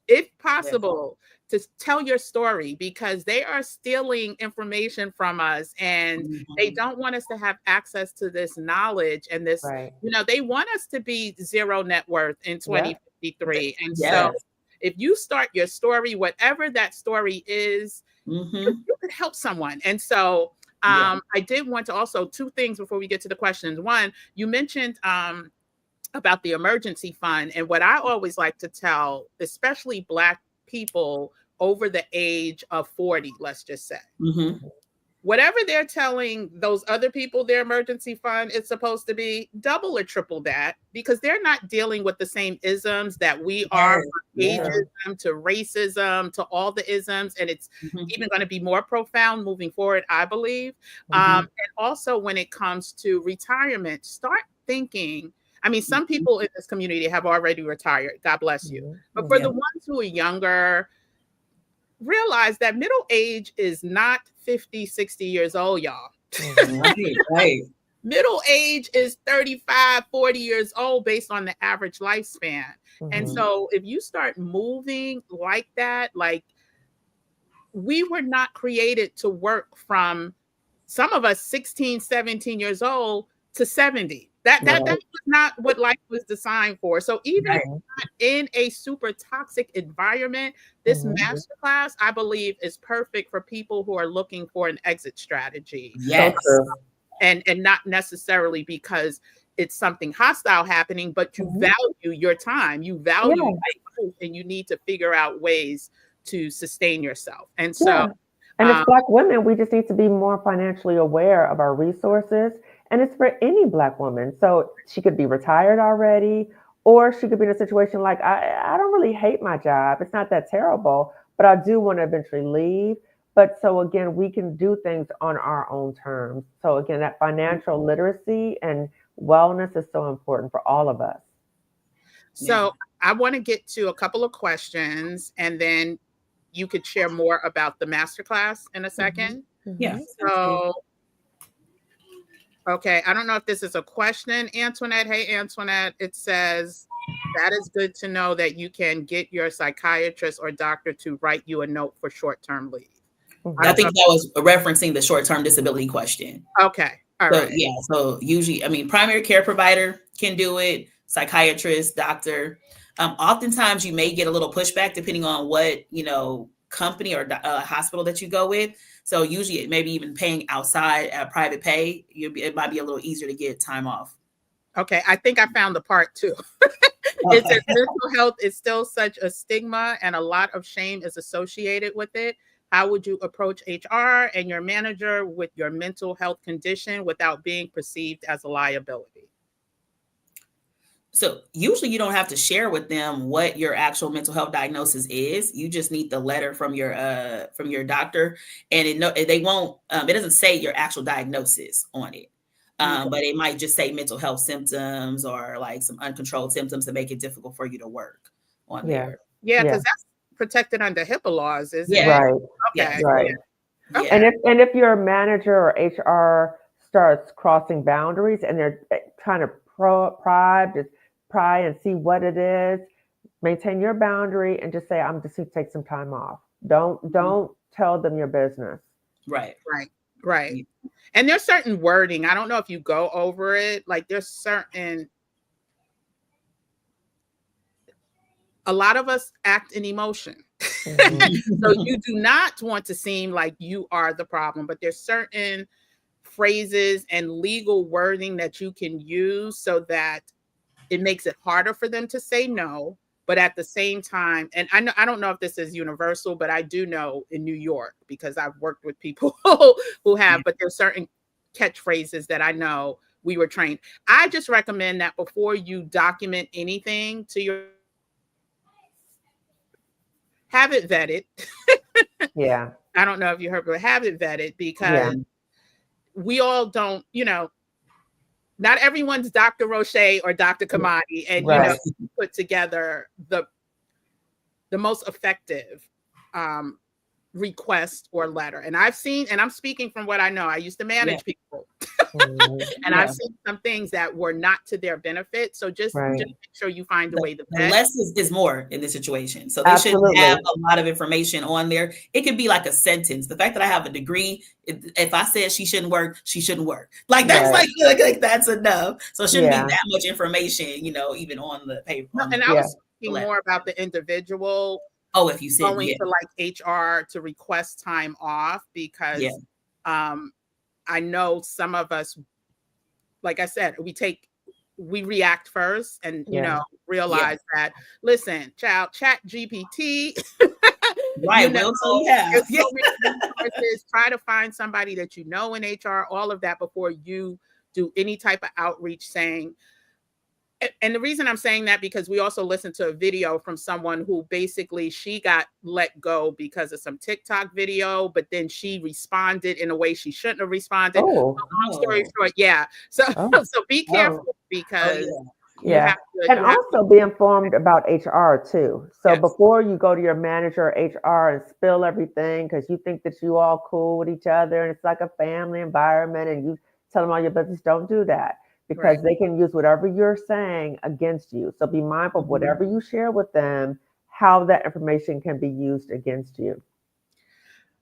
A: if possible, to tell your story, because they are stealing information from us, and they don't want us to have access to this knowledge and this, you know, they want us to be zero net worth in 2053. And so if you start your story, whatever that story is, you could help someone. And so I did want to also, two things before we get to the questions. One, you mentioned about the emergency fund. And what I always like to tell, especially Black people over the age of 40, let's just say, whatever they're telling those other people their emergency fund is supposed to be, double or triple that, because they're not dealing with the same isms that we are, from ageism to racism to all the isms. And it's even going to be more profound moving forward, I believe. And also when it comes to retirement, start thinking, I mean, some people in this community have already retired. God bless you. But for the ones who are younger, realize that middle age is not 50, 60 years old, y'all. Middle age is 35, 40 years old based on the average lifespan. And so if you start moving like that, like, we were not created to work from, some of us 16, 17 years old to 70. That was not what life was designed for. So even if you're not in a super toxic environment, this masterclass, I believe, is perfect for people who are looking for an exit strategy. And not necessarily because it's something hostile happening, but you value your time, you value life, and you need to figure out ways to sustain yourself. And so,
B: and as Black women, we just need to be more financially aware of our resources. And it's for any Black woman. So she could be retired already, or she could be in a situation like, I don't really hate my job. It's not that terrible, but I do want to eventually leave. But so again, we can do things on our own terms. So again, that financial literacy and wellness is so important for all of us.
A: So I want to get to a couple of questions, and then you could share more about the masterclass in a second. So, okay, I don't know if this is a question, Antoinette. Hey, Antoinette, it says, that is good to know that you can get your psychiatrist or doctor to write you a note for short-term leave.
C: I think that was referencing the short-term disability question.
A: Okay. All
C: So
A: right.
C: yeah, so usually, I mean, primary care provider can do it, psychiatrist, doctor. Oftentimes you may get a little pushback depending on what, company or hospital that you go with. So usually it may be even paying outside private pay. It might be a little easier to get time off.
A: Okay, I think I found the part too. It says mental health is still such a stigma and a lot of shame is associated with it. How would you approach HR and your manager with your mental health condition without being perceived as a liability?
C: So usually you don't have to share with them what your actual mental health diagnosis is. You just need the letter from your doctor, and they won't. It doesn't say your actual diagnosis on it, but it might just say mental health symptoms or like some uncontrolled symptoms that make it difficult for you to work on there.
A: Yeah, because that's protected under HIPAA laws, isn't it?
B: Right.
A: Okay.
B: Right.
C: Yeah.
B: And if your manager or HR starts crossing boundaries and they're trying to pry and see what it is, maintain your boundary and just say, I'm just going to take some time off. Don't tell them your business.
C: Right.
A: And there's certain wording. I don't know if you go over it. Like there's certain, a lot of us act in emotion. So you do not want to seem like you are the problem, but there's certain phrases and legal wording that you can use so that it makes it harder for them to say no. But at the same time, and I don't know if this is universal, but I do know in New York, because I've worked with people who have, but there's certain catchphrases that I know we were trained. I just recommend that before you document anything to your, have it vetted.
B: Yeah.
A: I don't know if you heard, but have it vetted, because we all don't, not everyone's Dr. Rosché or Dr. Kimani, and put together the most effective request or letter. And I've seen, and I'm speaking from what I know. I used to manage people, and I've seen some things that were not to their benefit. So just make sure you find a way to vet.
C: Less is more in this situation. So they shouldn't have a lot of information on there. It could be like a sentence. The fact that I have a degree, if I said she shouldn't work, she shouldn't work. Like that's like that's enough. So it shouldn't be that much information, even on the paper.
A: And I was speaking more about the individual.
C: Oh, if you said
A: going to like HR to request time off, because I know some of us, like I said, we react first and realize that, listen, child, chat GPT.
C: Right.
A: Try to find somebody that you know in HR, all of that before you do any type of outreach saying. And the reason I'm saying that, because we also listened to a video from someone who basically she got let go because of some TikTok video, but then she responded in a way she shouldn't have responded. So long story short, so be careful, because
B: and also be informed about HR too. So before you go to your manager or HR and spill everything because you think that you all cool with each other and it's like a family environment and you tell them all your business, don't do that. Because they can use whatever you're saying against you. So be mindful of whatever you share with them, how that information can be used against you.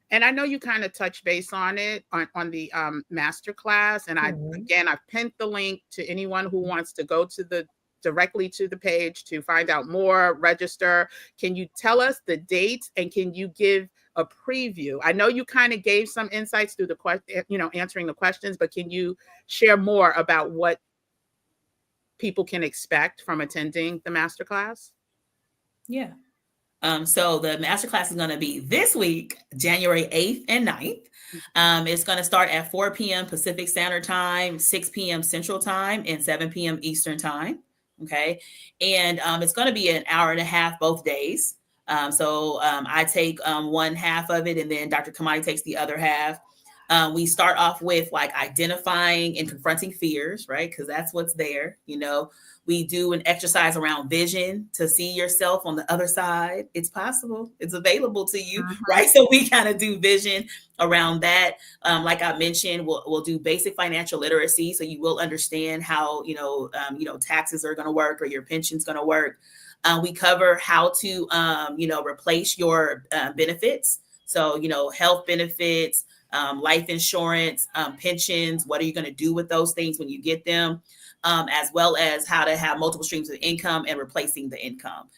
A: And I know you kind of touched base on it on the masterclass. And I've pinned the link to anyone who wants to go to directly to the page to find out more, register. Can you tell us the dates, and can you give a preview? I know you kind of gave some insights through the question, answering the questions, but can you share more about what people can expect from attending the masterclass?
C: Yeah. So the masterclass is going to be this week, January 8th and 9th. It's going to start at 4 p.m. Pacific Standard Time, 6 p.m. Central Time, and 7 p.m. Eastern Time. Okay. And it's going to be an hour and a half both days. So I take one half of it, and then Dr. Kimani takes the other half. We start off with like identifying and confronting fears, right? Because that's what's there. We do an exercise around vision to see yourself on the other side. It's possible. It's available to you, right? So we kind of do vision around that. Like I mentioned, we'll do basic financial literacy, so you will understand how taxes are going to work or your pension's going to work. We cover how to replace your benefits. So health benefits, life insurance, pensions. What are you going to do with those things when you get them? As well as how to have multiple streams of income and replacing the income.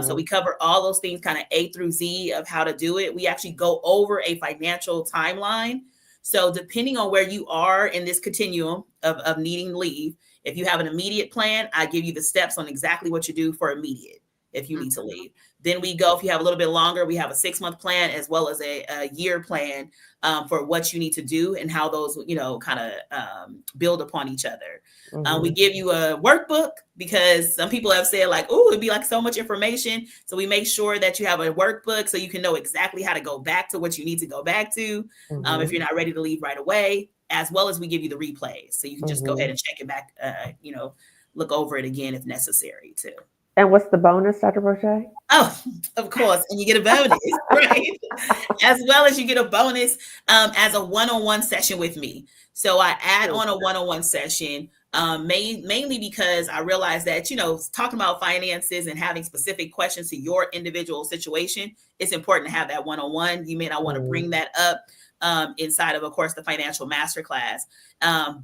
C: So we cover all those things, kind of A through Z of how to do it. We actually go over a financial timeline. So depending on where you are in this continuum of needing leave, if you have an immediate plan, I give you the steps on exactly what you do for immediate if you need to leave. Then we go, if you have a little bit longer, we have a 6-month plan as well as a year plan for what you need to do and how those, kind of build upon each other. We give you a workbook because some people have said like, oh, it'd be like so much information. So we make sure that you have a workbook so you can know exactly how to go back to what you need to go back to if you're not ready to leave right away, as well as we give you the replays. So you can just go ahead and check it back, look over it again if necessary too.
B: And what's the bonus, Dr. Rosché?
C: Oh, of course. And you get a bonus, right? As well as you get a bonus as a one-on-one session with me. So I add on a one-on-one session mainly because I realized that, talking about finances and having specific questions to your individual situation, it's important to have that one-on-one. You may not want to bring that up inside of course, the financial masterclass.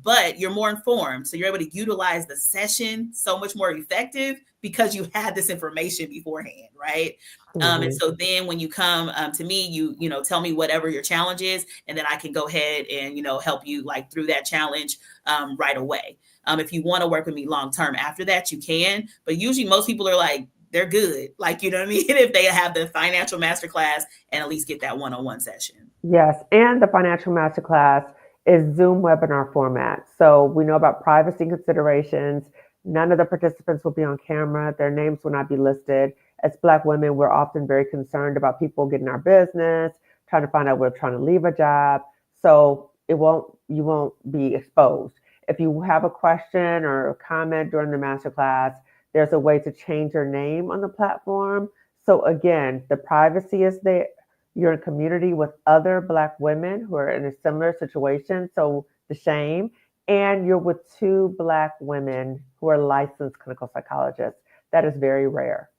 C: But you're more informed. So you're able to utilize the session so much more effective because you had this information beforehand, right? And so then when you come to me, you tell me whatever your challenge is, and then I can go ahead and, help you like through that challenge right away. If you want to work with me long-term after that, you can. But usually most people are like, they're good. Like, you know what I mean? If they have the financial masterclass and at least get that one-on-one session.
B: Yes. And the financial masterclass is Zoom webinar format. So we know about privacy considerations. None of the participants will be on camera. Their names will not be listed. As Black women, we're often very concerned about people getting our business, trying to find out we're trying to leave a job. So you won't be exposed. If you have a question or a comment during the masterclass, there's a way to change your name on the platform. So again, the privacy is there. You're in community with other Black women who are in a similar situation. So the shame. And you're with 2 Black women who are licensed clinical psychologists. That is very rare.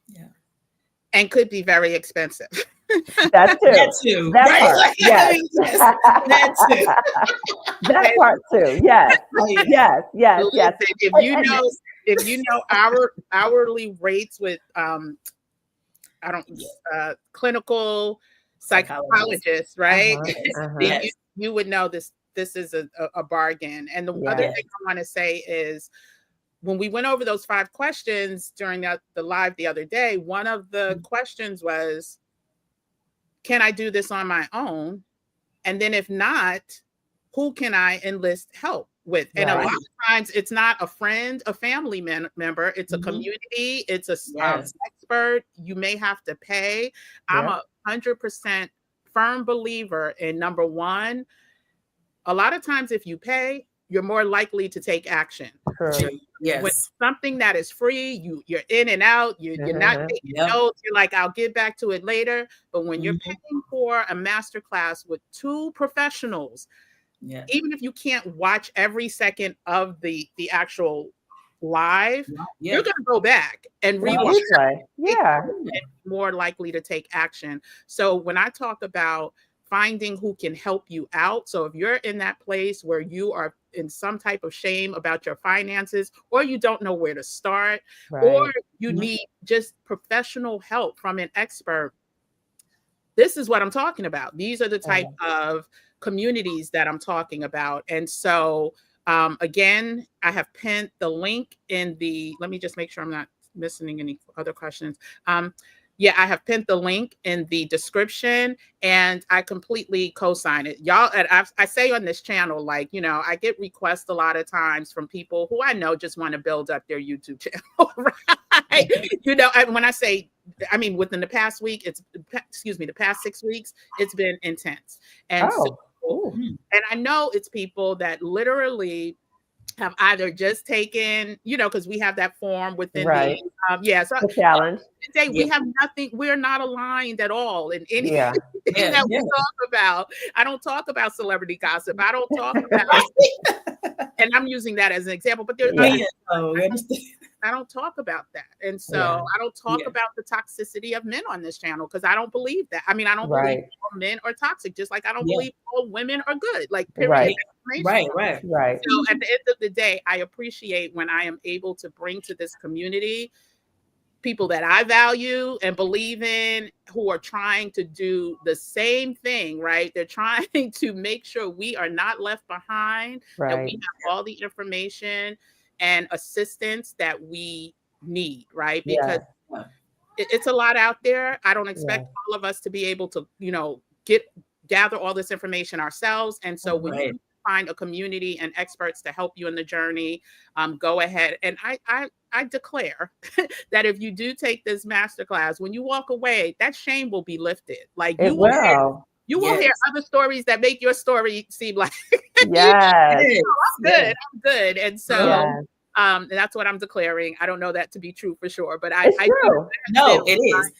A: Yeah. And could be very expensive.
B: That too.
C: That too.
B: That
C: right?
B: part.
C: Like,
B: Yes.
C: That too.
B: That part too. Yes. Yes. Yes. Yes.
A: If you know our hourly rates with clinical psychologists, right? You would know this is a bargain. And the other thing I want to say is when we went over those 5 questions during the live the other day, one of the questions was, can I do this on my own? And then if not, who can I enlist help with? And a lot of times it's not a friend, a family member, it's a community, it's a expert. You may have to pay. I'm 100% firm believer in number one. A lot of times if you pay, you're more likely to take action.
C: Yes.
A: When something that is free, you're in and out, you're not taking notes, you're like, I'll get back to it later. But when you're paying for a masterclass with 2 professionals, even if you can't watch every second of the actual live, you're going to go back and rewatch. More likely to take action. So when I talk about finding who can help you out. So if you're in that place where you are in some type of shame about your finances, or you don't know where to start, or you need just professional help from an expert, this is what I'm talking about. These are the type of communities that I'm talking about. And so again, I have pinned the link in let me just make sure I'm not missing any other questions. I have pinned the link in the description, and I completely co-sign it. Y'all, I say on this channel, like, I get requests a lot of times from people who I know just want to build up their YouTube channel, right? When I say, I mean, within the past week, the past 6 weeks, it's been intense. And and I know it's people that literally have either just taken, because we have that form within
B: the challenge.
A: Today we have nothing. We're not aligned at all in anything that we talk about. I don't talk about celebrity gossip. I don't talk about, and I'm using that as an example. But there's I don't talk about that. And so I don't talk about the toxicity of men on this channel because I don't believe that. I mean, I don't believe all men are toxic, just like I don't believe all women are good. Like, period.
C: Right.
A: So at the end of the day, I appreciate when I am able to bring to this community people that I value and believe in, who are trying to do the same thing, right? They're trying to make sure we are not left behind, that we have all the information and assistance that we need, right? Because it's a lot out there. I don't expect all of us to be able to, gather all this information ourselves. And so when you find a community and experts to help you in the journey, go ahead. And I declare that if you do take this masterclass, when you walk away, that shame will be lifted. Like you will hear other stories that make your story seem like I'm good. And so that's what I'm declaring. I don't know that to be true for sure, but I
B: true.
C: No, it is.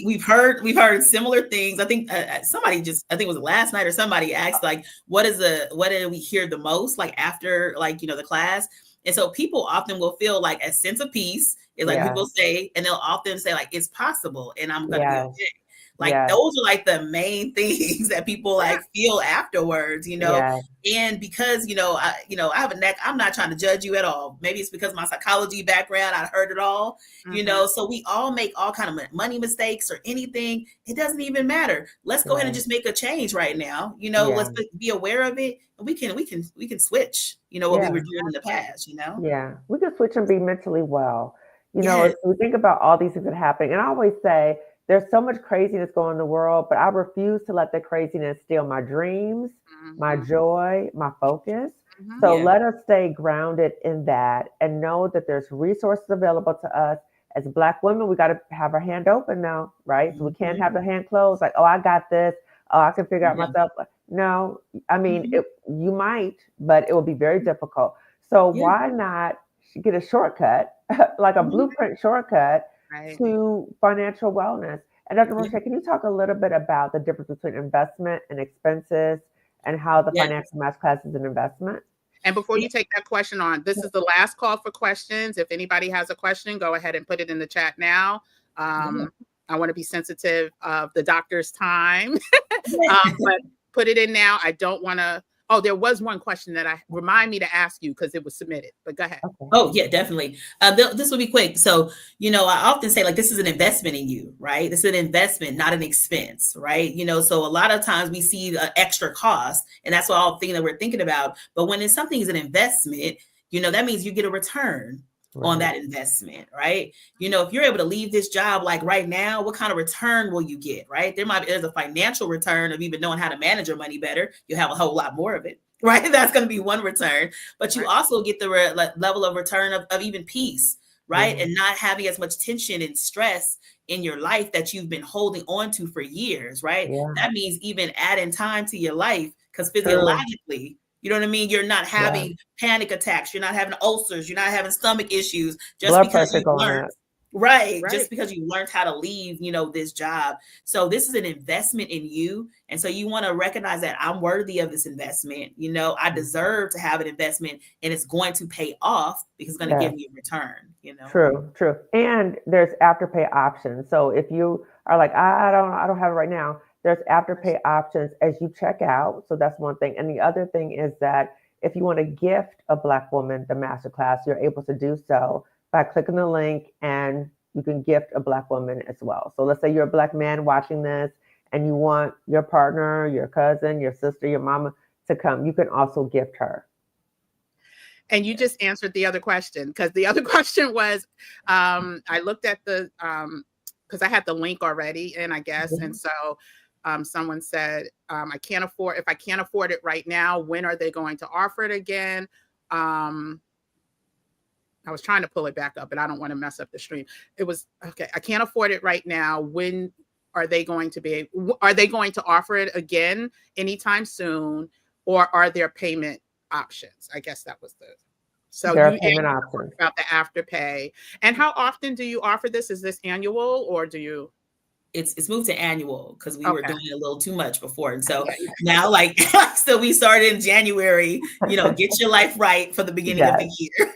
C: We've heard similar things. I think I think it was last night or somebody asked, like, what did we hear the most, like after, like, the class? And so people often will feel like a sense of peace. It's like people say, and they'll often say, like, it's possible and I'm gonna be okay. Like those are like the main things that people like feel afterwards, and because, I have a neck, I'm not trying to judge you at all. Maybe it's because of my psychology background, I heard it all, so we all make all kind of money mistakes or anything. It doesn't even matter. Let's go ahead and just make a change right now. Let's be aware of it. And we can switch, what we were doing in the past,
B: Yeah, we can switch and be mentally well. If we think about all these things that happen, and I always say, there's so much craziness going on in the world, but I refuse to let that craziness steal my dreams, my joy, my focus. So let us stay grounded in that and know that there's resources available to us. As Black women, we got to have our hand open now, right? So we can't have the hand closed, like, oh, I got this. Oh, I can figure out myself. No, I mean, you might, but it will be very difficult. So why not get a shortcut, like a blueprint shortcut, to financial wellness? And Dr. Rosché, can you talk a little bit about the difference between investment and expenses and how the financial masterclass is an investment?
A: And before you take that question on, this is the last call for questions. If anybody has a question, go ahead and put it in the chat now. I want to be sensitive of the doctor's time, but put it in now. I don't want to. Oh, there was one question that remind me to ask you because it was submitted, but go ahead.
C: Okay. Oh yeah, definitely. This will be quick. So, I often say, like, this is an investment in you, right? This is an investment, not an expense, right? So a lot of times we see extra cost, and that's all thing that we're thinking about. But when it's something is an investment, that means you get a return on that investment, right? If you're able to leave this job, like right now, what kind of return will you get, right? There's a financial return of even knowing how to manage your money better. You have a whole lot more of it, right? That's going to be one return, but you also get the level of return of even peace, right? And not having as much tension and stress in your life that you've been holding on to for years, right? That means even adding time to your life, because physiologically, you know what I mean? You're not having panic attacks. You're not having ulcers. You're not having stomach issues just because you learned. Right. Just because you learned how to leave, this job. So this is an investment in you. And so you want to recognize that I'm worthy of this investment. I deserve to have an investment, and it's going to pay off because it's going to give me a return,
B: True. And there's afterpay options. So if you are like, I don't have it right now, there's afterpay options as you check out. So that's one thing. And the other thing is that if you want to gift a Black woman the masterclass, you're able to do so by clicking the link, and you can gift a Black woman as well. So let's say you're a Black man watching this and you want your partner, your cousin, your sister, your mama to come. You can also gift her.
A: And you just answered the other question, because the other question was, I looked at the, because I had the link already in, I guess. And so someone said, if I can't afford it right now, when are they going to offer it again? I was trying to pull it back up, and I don't want to mess up the stream. It was, okay, I can't afford it right now. When are they going to offer it again anytime soon? Or are there payment options? I guess that was so
B: there are payment options.
A: About the afterpay. And how often do you offer this? Is this annual, or do you?
C: it's moved to annual because we were
A: Okay.
C: doing a little too much before. And so now, like, so we started in January, get your life right for the beginning of the year.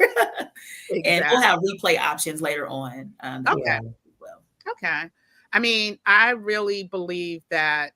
C: And we'll have replay options later on.
A: Okay.
C: Well.
A: Okay. I mean, I really believe that,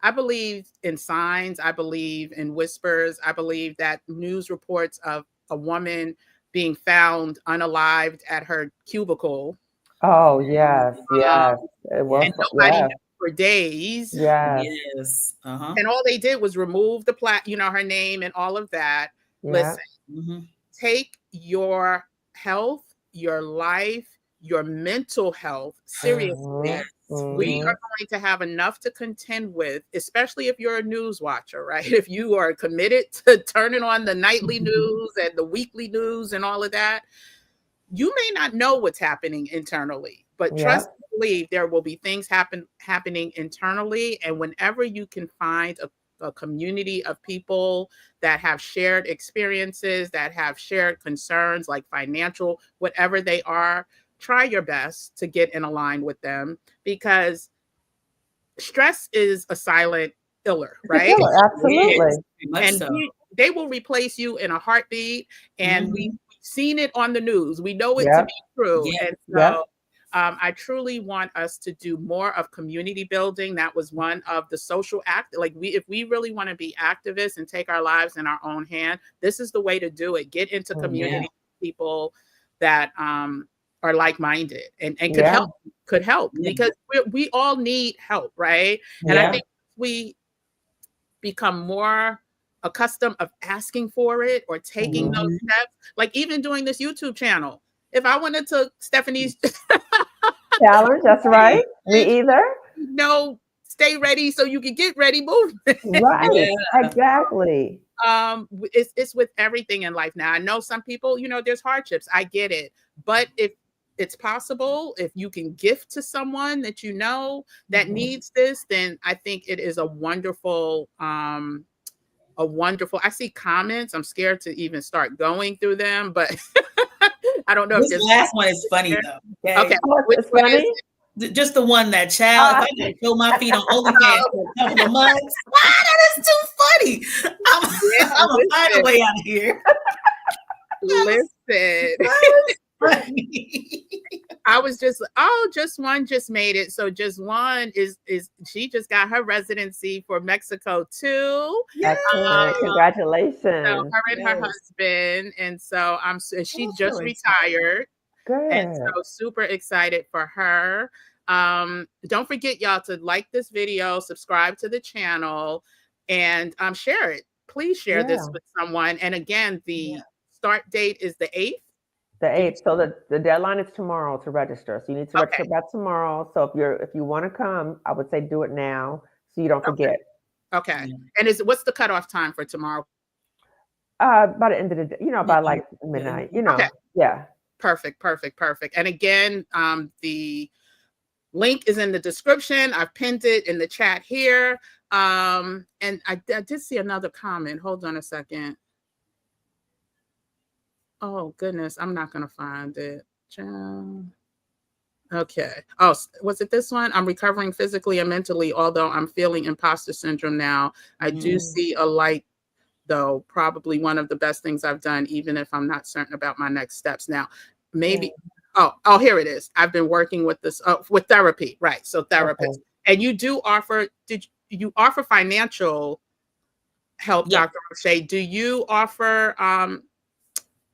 A: I believe in signs. I believe in whispers. I believe that news reports of a woman being found unalived at her cubicle.
B: Oh, yes, yes.
A: And nobody knew for days.
C: Yes.
A: And all they did was remove the her name and all of that.
B: Yeah.
A: Listen, take your health, your life, your mental health seriously. We are going to have enough to contend with, especially if you're a news watcher, right? If you are committed to turning on the nightly news and the weekly news and all of that, you may not know what's happening internally, but trust and believe there will be things happening internally. And whenever you can find a community of people that have shared experiences, that have shared concerns like financial, whatever they are, try your best to get in line with them, because stress is a silent killer, right?
B: Absolutely.
A: And they will replace you in a heartbeat. And we've seen it on the news. We know it to be true. And so I truly want us to do more of community building. That was one of the social act. Like if we really want to be activists and take our lives in our own hand, this is the way to do it. Get into community people that are like-minded and could help because we all need help, right? And I think we become more accustomed of asking for it or taking those steps, like even doing this YouTube channel. If I wanted to Stephanie's
B: challenge, that's right. Me either.
A: Stay ready so you can get ready movement.
B: Right. Exactly.
A: It's with everything in life now. I know some people, there's hardships. I get it. But if it's possible, if you can gift to someone that that needs this, then I think it is a wonderful, I see comments. I'm scared to even start going through them, but I don't know.
C: This last one is funny though.
A: Okay.
B: It's funny.
C: Just the one that child. If I can feel my feet on OnlyFans for a couple of months, that is too funny. I'm gonna find a way out of here.
A: Listen. I was just one just made it. So just one is she just got her residency for Mexico too.
B: Congratulations.
A: So her and her husband. And so she just retired.
B: Good.
A: And so super excited for her. Don't forget, y'all, to like this video, subscribe to the channel, and share it. Please share this with someone. And again, the start date is the 8th.
B: The 8th. So the deadline is tomorrow to register. So you need to register by tomorrow. So if you want to come, I would say do it now so you don't forget.
A: Okay. And what's the cutoff time for tomorrow?
B: By the end of the day, by like midnight,
A: Okay.
B: Yeah.
A: Perfect. And again, the link is in the description. I've pinned it in the chat here. And I did see another comment. Hold on a second. Oh, goodness. I'm not going to find it. Okay. Oh, was it this one? I'm recovering physically and mentally, although I'm feeling imposter syndrome now. I do see a light, though, probably one of the best things I've done, even if I'm not certain about my next steps. Now, maybe, oh, here it is. I've been working with this, with therapy, right? So therapist. And you do offer, you offer financial help, Dr. Rosché? Do you offer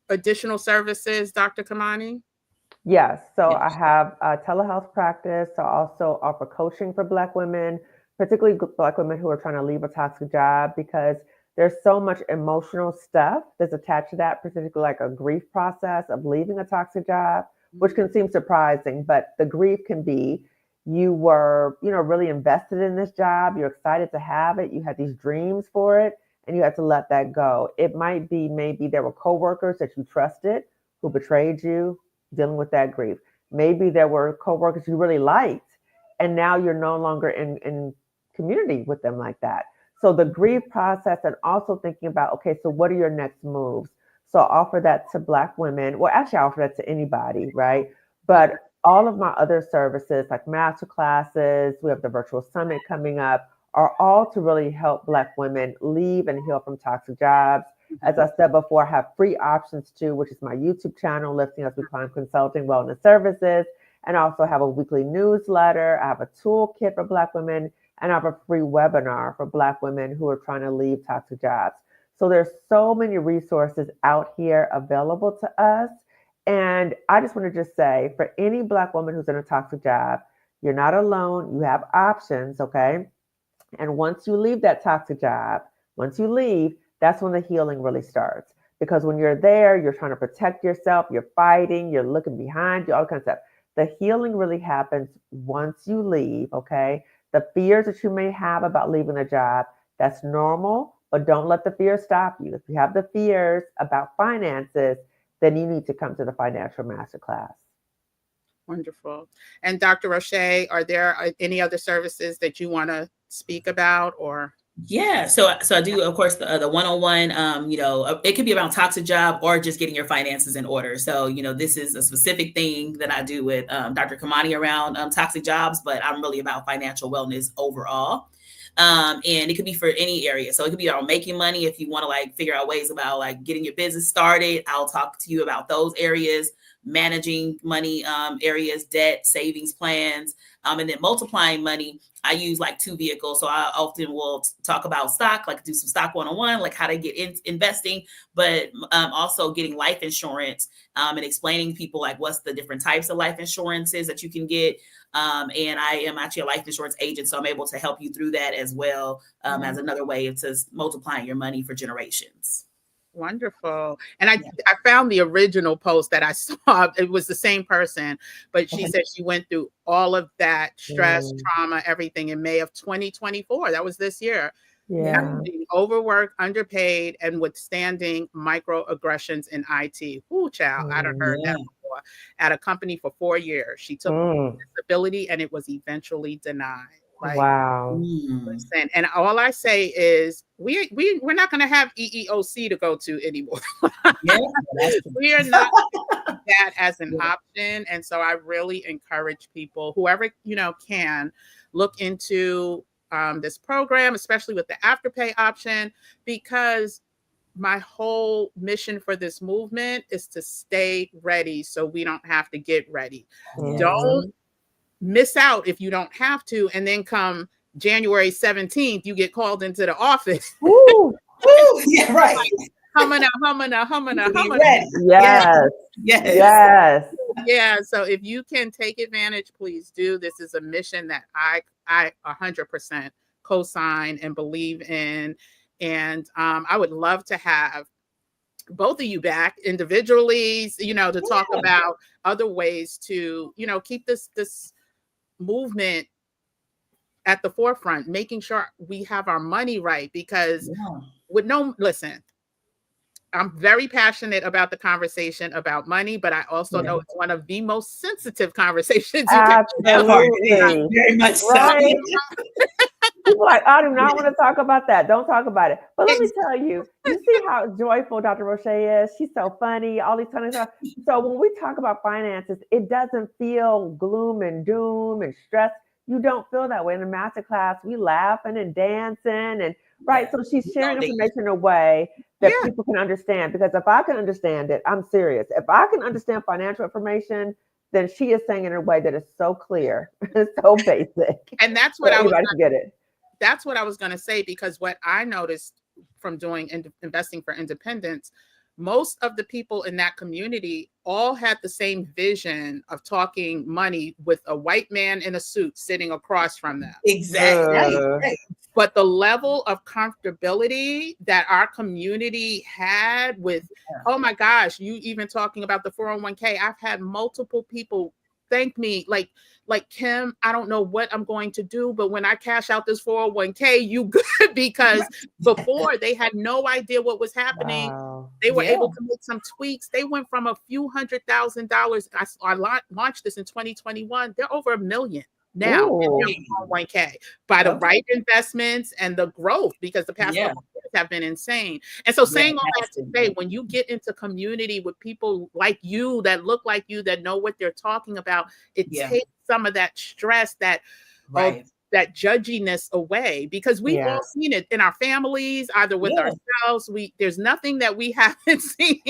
A: additional services, Dr. Kimani?
B: Yes. So I have a telehealth practice. I also offer coaching for Black women, particularly Black women who are trying to leave a toxic job, because there's so much emotional stuff that's attached to that, particularly like a grief process of leaving a toxic job, which can seem surprising, but the grief can be, you were, really invested in this job. You're excited to have it. You had these dreams for it, and you had to let that go. It might be, maybe there were coworkers that you trusted who betrayed you, dealing with that grief. Maybe there were coworkers you really liked, and now you're no longer in community with them like that. So the grief process, and also thinking about, okay, so what are your next moves? So I offer that to Black women. Well, actually, I offer that to anybody, right? But all of my other services like masterclasses, we have the virtual summit coming up, are all to really help Black women leave and heal from toxic jobs. As I said before, I have free options too, which is my YouTube channel, Lifting Us with Climb Consulting Wellness Services, and I also have a weekly newsletter. I have a toolkit for Black women, and I have a free webinar for Black women who are trying to leave toxic jobs. So there's so many resources out here available to us. And I just want to just say, for any Black woman who's in a toxic job, you're not alone. You have options, okay? And once you leave that toxic job, once you leave, that's when the healing really starts. Because when you're there, you're trying to protect yourself, you're fighting, you're looking behind you, all kinds of stuff. The healing really happens once you leave, okay? The fears that you may have about leaving a job, that's normal, but don't let the fear stop you. If you have the fears about finances, then you need to come to the Financial Masterclass.
A: Wonderful. And Dr. Rosché, are there any other services that you want to speak about or?
C: Yeah, so I do, of course, the one-on-one. It could be around toxic job or just getting your finances in order. So, this is a specific thing that I do with Dr. Kimani around toxic jobs, but I'm really about financial wellness overall. And it could be for any area. So it could be about making money. If you want to figure out ways about getting your business started, I'll talk to you about those areas. Managing money areas, debt, savings plans, and then multiplying money. I use 2 vehicles. So I often will talk about stock, do some stock 101, how to get investing, but also getting life insurance and explaining people what's the different types of life insurances that you can get. And I am actually a life insurance agent, so I'm able to help you through that as well as another way of multiplying your money for generations.
A: Wonderful. And I found the original post that I saw. It was the same person, but she said she went through all of that stress, trauma, everything in May of 2024. That was this year.
B: Yeah.
A: Being overworked, underpaid, and withstanding microaggressions in IT. Ooh, child, I done heard that before. At a company for 4 years. She took disability and it was eventually denied.
B: Wow.
A: Listen, and all I say is we're not going to have EEOC to go to anymore. We are not that as an option. And so I really encourage people, whoever, can look into this program, especially with the Afterpay option, because my whole mission for this movement is to stay ready so we don't have to get ready. Don't miss out if you don't have to, and then come January 17th, you get called into the office.
B: Woo!
C: Woo! Yeah, right.
A: Humming.
B: Yes.
A: Yeah. So if you can take advantage, please do. This is a mission that I 100% co-sign and believe in. And I would love to have both of you back individually, to talk about other ways to, keep this movement at the forefront, making sure we have our money right, because listen, I'm very passionate about the conversation about money, but I also know it's one of the most sensitive conversations you can have.
C: Very much so.
B: People are I do not want to talk about that. Don't talk about it. But let me tell you, you see how joyful Dr. Rosché is? She's so funny, all these kind of stuff. So when we talk about finances, it doesn't feel gloom and doom and stress. You don't feel that way. In the masterclass, we laughing and dancing and so she's sharing information in a way that people can understand. Because if I can understand it, I'm serious. If I can understand financial information, then she is saying it in a way that is so clear, so basic.
A: And that's what
B: everybody can get it.
A: That's what I was going to say, because what I noticed from doing investing for independence, most of the people in that community all had the same vision of talking money with a white man in a suit sitting across from them.
C: Exactly.
A: But the level of comfortability that our community had with, oh my gosh, you even talking about the 401k. I've had multiple people thank me like Kim, I don't know what I'm going to do, but when I cash out this 401k, you good, because before they had no idea what was happening. Wow. They were able to make some tweaks. They went from a few $100,000. I launched this in 2021. They're over $1 million now in their 401k by the right investments and the growth, because the past couple of years have been insane. And so saying all that to say, when you get into community with people like you, that look like you, that know what they're talking about, it takes some of that stress, that that judginess away, because we've all seen it in our families, either with ourselves. There's nothing that we haven't seen.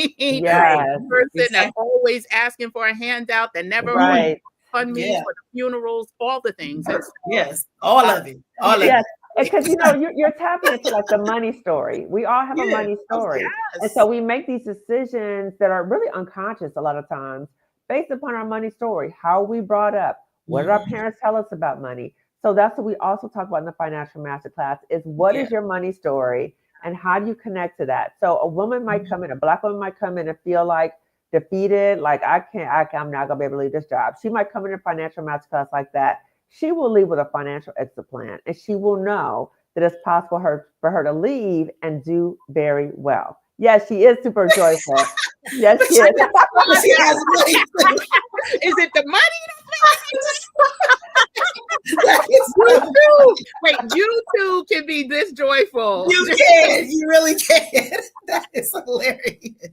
A: Person that's always asking for a handout, that never fund me for the funerals, all the things.
C: All of it. All of it.
B: Because you're tapping into like the money story. We all have a money story. And so we make these decisions that are really unconscious a lot of times based upon our money story, how we brought up, what did our parents tell us about money. So that's what we also talk about in the Financial Masterclass is what is your money story and how do you connect to that? So a woman might come in, a Black woman might come in and feel like defeated, like I'm not gonna be able to leave this job. She might come in a Financial Masterclass like that. She will leave with a financial exit plan, and she will know that it's possible for her to leave and do very well. Yes, she is super joyful. Yes, she is.
A: Is it the money? Wait, you two can be this joyful.
C: You can. You really can. That is hilarious.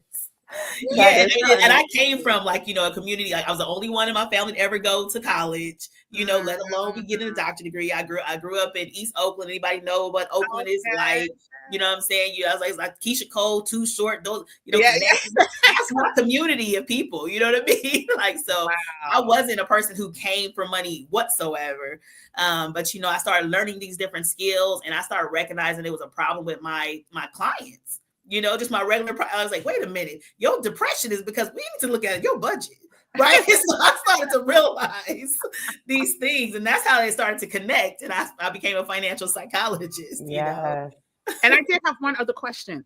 C: And I came from like, a community, like I was the only one in my family to ever go to college, let alone be getting a doctorate degree. I grew up in East Oakland. Anybody know what Oakland is like? You know what I'm saying? I was like Keisha Cole, Too Short, those, that's my community of people, you know what I mean? Like, so I wasn't a person who came from money whatsoever. But, I started learning these different skills and I started recognizing it was a problem with my clients. Just my regular, I was like, wait a minute, your depression is because we need to look at your budget, right? So I started to realize these things, and that's how they started to connect. And I became a financial psychologist,
A: And I did have one other question.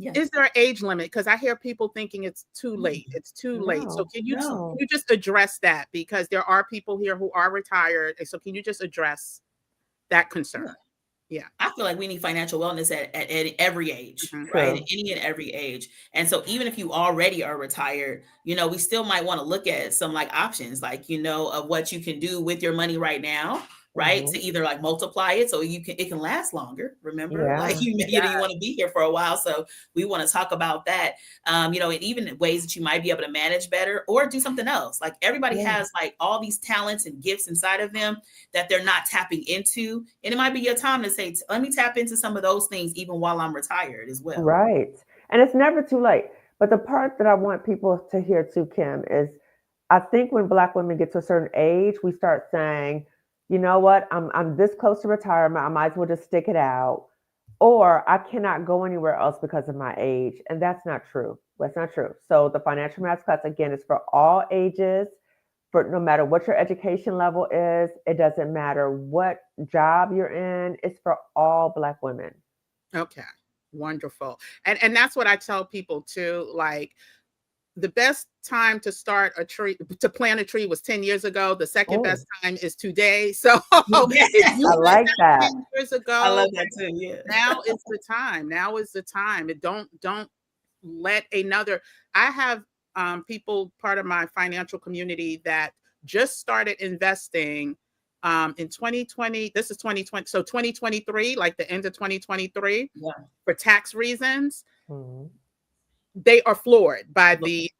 A: Is there an age limit? Because I hear people thinking it's too late. It's too late. So can you just address that? Because there are people here who are retired. So can you just address that concern? Yeah,
C: I feel like we need financial wellness at every age, right? At any and every age. And so even if you already are retired, we still might want to look at some like options, like, of what you can do with your money right now, right? To either like multiply it so it can last longer. Remember, like you want to be here for a while. So we want to talk about that, and even ways that you might be able to manage better or do something else. Like everybody has like all these talents and gifts inside of them that they're not tapping into. And it might be your time to say, let me tap into some of those things even while I'm retired as well.
B: Right. And it's never too late. But the part that I want people to hear too, Kim, is I think when Black women get to a certain age, we start saying, you know what, I'm this close to retirement, I might as well just stick it out. Or I cannot go anywhere else because of my age. And that's not true. That's not true. So the Financial Masterclass, again, is for all ages, for no matter what your education level is. It doesn't matter what job you're in. It's for all Black women.
A: Okay, wonderful. And that's what I tell people too, like, the best time to plant a tree was 10 years ago. The second best time is today. So
B: I like that.
A: 10 years ago,
C: I love that too. Yeah.
A: Now is the time. Now is the time. Don't let I have people, part of my financial community, that just started investing in 2020. This is 2020. So 2023, like the end of 2023, for tax reasons. They are floored by the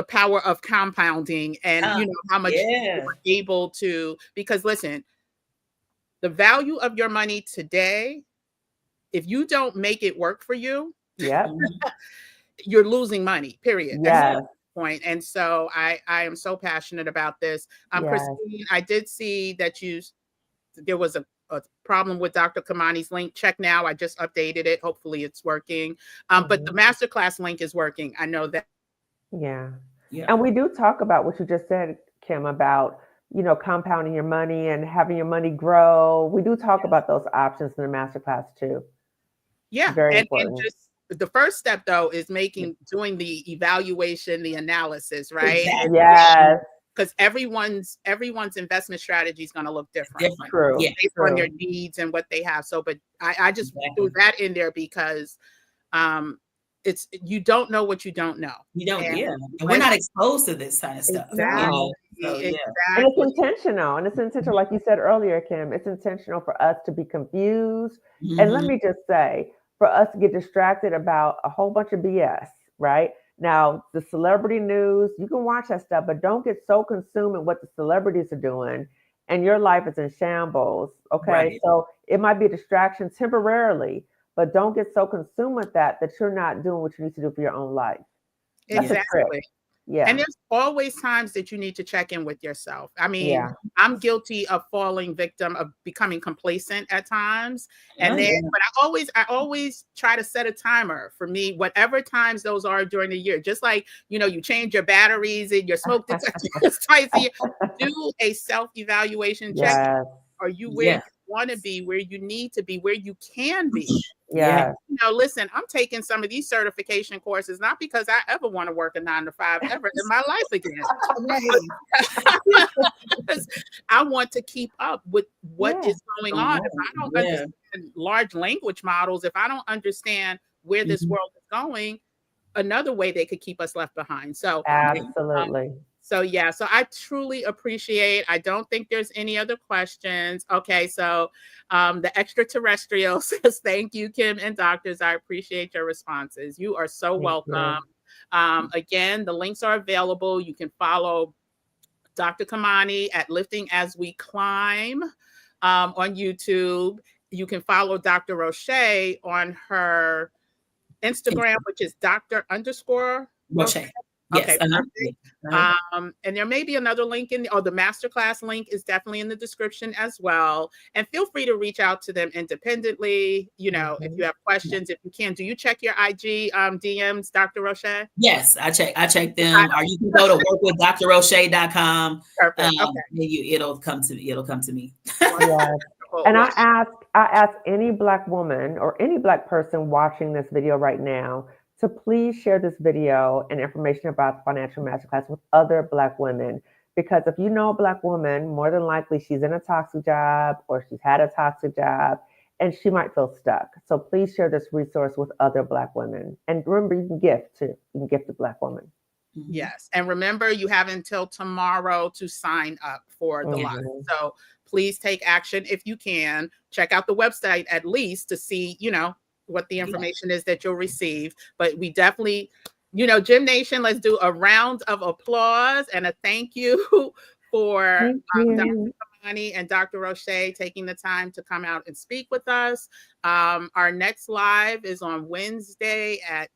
A: power of compounding and how much you're able to, because listen, the value of your money today, if you don't make it work for you, you're losing money, period. That's the point. And so I am so passionate about this. Christine, I did see that there was a problem with Dr. Kimani's link. Check now. I just updated it. Hopefully it's working. But the masterclass link is working. I know that.
B: Yeah. And we do talk about what you just said, Kim, about, compounding your money and having your money grow. We do talk about those options in the masterclass too.
A: Yeah.
B: Very important.
A: And just the first step though is doing the evaluation, the analysis, right?
C: Exactly.
B: Yes.
A: Because everyone's investment strategy is going to different.
B: True.
A: Based on their needs and what they have. So, but I just threw that in there because it's, you don't know what you don't know.
C: You don't. And we're not exposed to this kind of stuff.
A: Exactly.
B: And it's intentional. And it's intentional, like you said earlier, Kim. It's intentional for us to be confused. And let me just say, for us to get distracted about a whole bunch of BS, right? Now, the celebrity news, you can watch that stuff, but don't get so consumed in what the celebrities are doing and your life is in shambles. Okay.
C: Right.
B: So it might be a distraction temporarily, but don't get so consumed with that you're not doing what you need to do for your own life. That's a trick.
A: Exactly.
B: Yeah.
A: And there's always times that you need to check in with yourself. I mean,
B: Yeah.
A: I'm guilty of falling victim of becoming complacent at times. And but I always try to set a timer for me, whatever times those are during the year. Just like, you change your batteries and your smoke detectors twice a year. Do a self-evaluation check.
B: Yes.
A: Are you where you want to be, where you need to be, where you can be?
B: Yeah.
A: Listen, I'm taking some of these certification courses, not because I ever want to work a 9-to-5 ever in my life again. I want to keep up with what is going on. If I don't understand large language models, if I don't understand where this world is going, another way they could keep us left behind. So
B: absolutely.
A: So I truly appreciate. I don't think there's any other questions. Okay, so the extraterrestrial says, thank you, Kim and doctors. I appreciate your responses. You are so welcome. Again, the links are available. You can follow Dr. Kimani at Lifting as We Climb on YouTube. You can follow Dr. Rosché on her Instagram, which is Dr_Rosché.
C: Yes.
A: Okay, perfect. And there may be another link the Masterclass link is definitely in the description as well. And feel free to reach out to them independently. If you have questions, if you can. Do you check your IG DMs, Dr. Rosché?
C: Yes, I check them. Or you can go to workwithdrrosché.com.
A: Perfect. Okay.
C: It'll come to me.
B: Yes. And I ask any Black woman or any Black person watching this video right now to please share this video and information about Financial Masterclass with other Black women. Because if you know a Black woman, more than likely she's in a toxic job or she's had a toxic job and she might feel stuck. So please share this resource with other Black women. And remember, you can gift too. You can gift a Black woman.
A: Yes. And remember, you have until tomorrow to sign up for the live. So please take action if you can. Check out the website at least to see, what the information is that you'll receive. But we definitely, GemNation, let's do a round of applause and a thank you for Dr. Kimani and Dr. Rosché taking the time to come out and speak with us. Our next live is on Wednesday at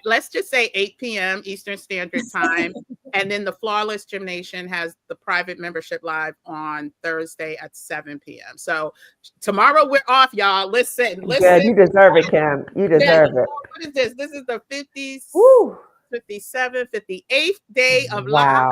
A: let's just say 8 p.m. Eastern Standard Time. And then the Flawless GemNation has the private membership live on Thursday at 7 p.m. So tomorrow we're off, y'all. Listen.
B: Good. You deserve it, Kim. You deserve it.
A: What is this? This is the 57th, 58th day of live.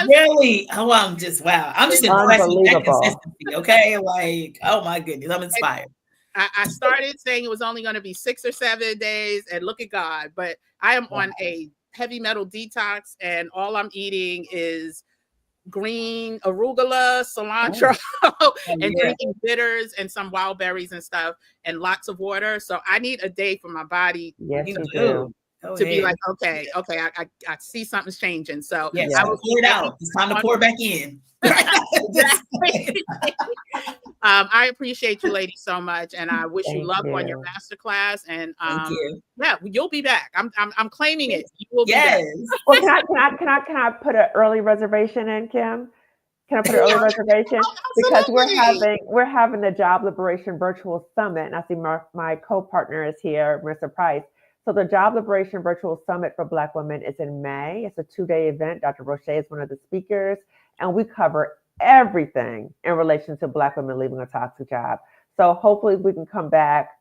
C: Really? Oh, I'm just impressed with that consistency. Okay. Like, oh my goodness. I'm inspired.
A: I started saying it was only going to be 6 or 7 days, and look at God. But I am on a heavy metal detox, and all I'm eating is green arugula, cilantro, and drinking bitters and some wild berries and stuff, and lots of water. So I need a day for my body to be like, okay, I see something's changing. So
C: I will pour it out. It's time to pour back in.
A: I appreciate you ladies so much, and I wish you luck on your masterclass. And you'll be back. I'm claiming it. You will be back.
B: Well, can I put an early reservation in, Kim? Can I put an early reservation? Because we're having the Job Liberation Virtual Summit, and I see my co-partner is here, Marissa Price. So the Job Liberation Virtual Summit for Black women is in May. It's a 2-day event. Dr. Rosché is one of the speakers, and we cover everything in relation to Black women leaving a toxic job. So hopefully we can come back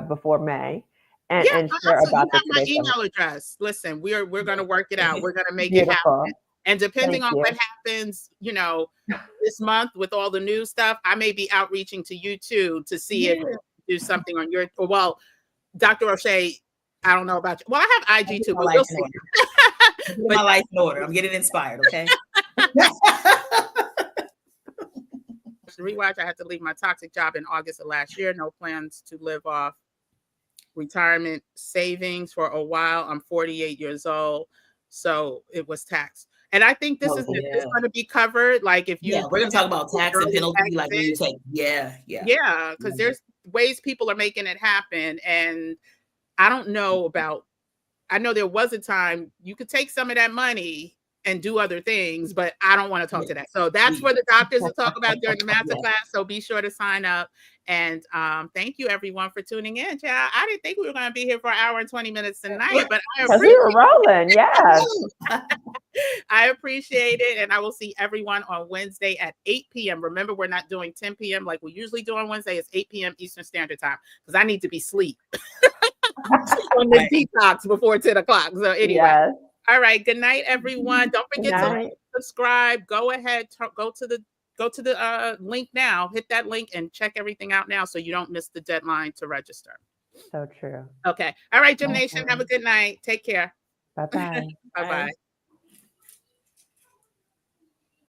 B: before May and share about this.
A: My email address. Listen, we're going to work it out. We're going to make it happen. And depending on what happens, this month with all the new stuff, I may be outreaching to you too to see if you do something on your. Well, Dr. Rosché, I don't know about you. Well, I have IG too, but we'll see.
C: My life in order. I'm getting inspired. Okay.
A: Rewatch. I had to leave my toxic job in August of last year. No plans to live off retirement savings for a while. I'm 48 years old, so it was taxed. And I think this
C: Oh,
A: is
C: yeah.
A: going to be covered. Like if you,
C: Yeah, we're gonna talk about tax and
A: early
C: penalty, like when you
A: exit,
C: take, yeah.
A: because there's ways people are making it happen. And I don't know about, I know there was a time you could take some of that money and do other things, but I don't want to talk to that. So that's for the doctors to talk about during the masterclass. So be sure to sign up. And thank you everyone for tuning in. Child, I didn't think we were going to be here for an hour and 20 minutes tonight, but I
B: Because we were rolling, yeah.
A: I appreciate it. And I will see everyone on Wednesday at 8 p.m. Remember, we're not doing 10 p.m. like we usually do on Wednesday. It's 8 p.m. Eastern Standard Time because I need to be asleep on the detox before 10 o'clock. So anyway.
B: Yes.
A: All right. Good night, everyone. Don't forget to
B: night.
A: subscribe. Go ahead. Go to the link now. Hit that link and check everything out now so you don't miss the deadline to register.
B: So true.
A: Okay. All right, GemNation. Have a good night. Take care.
B: Bye-bye.
A: Bye-bye.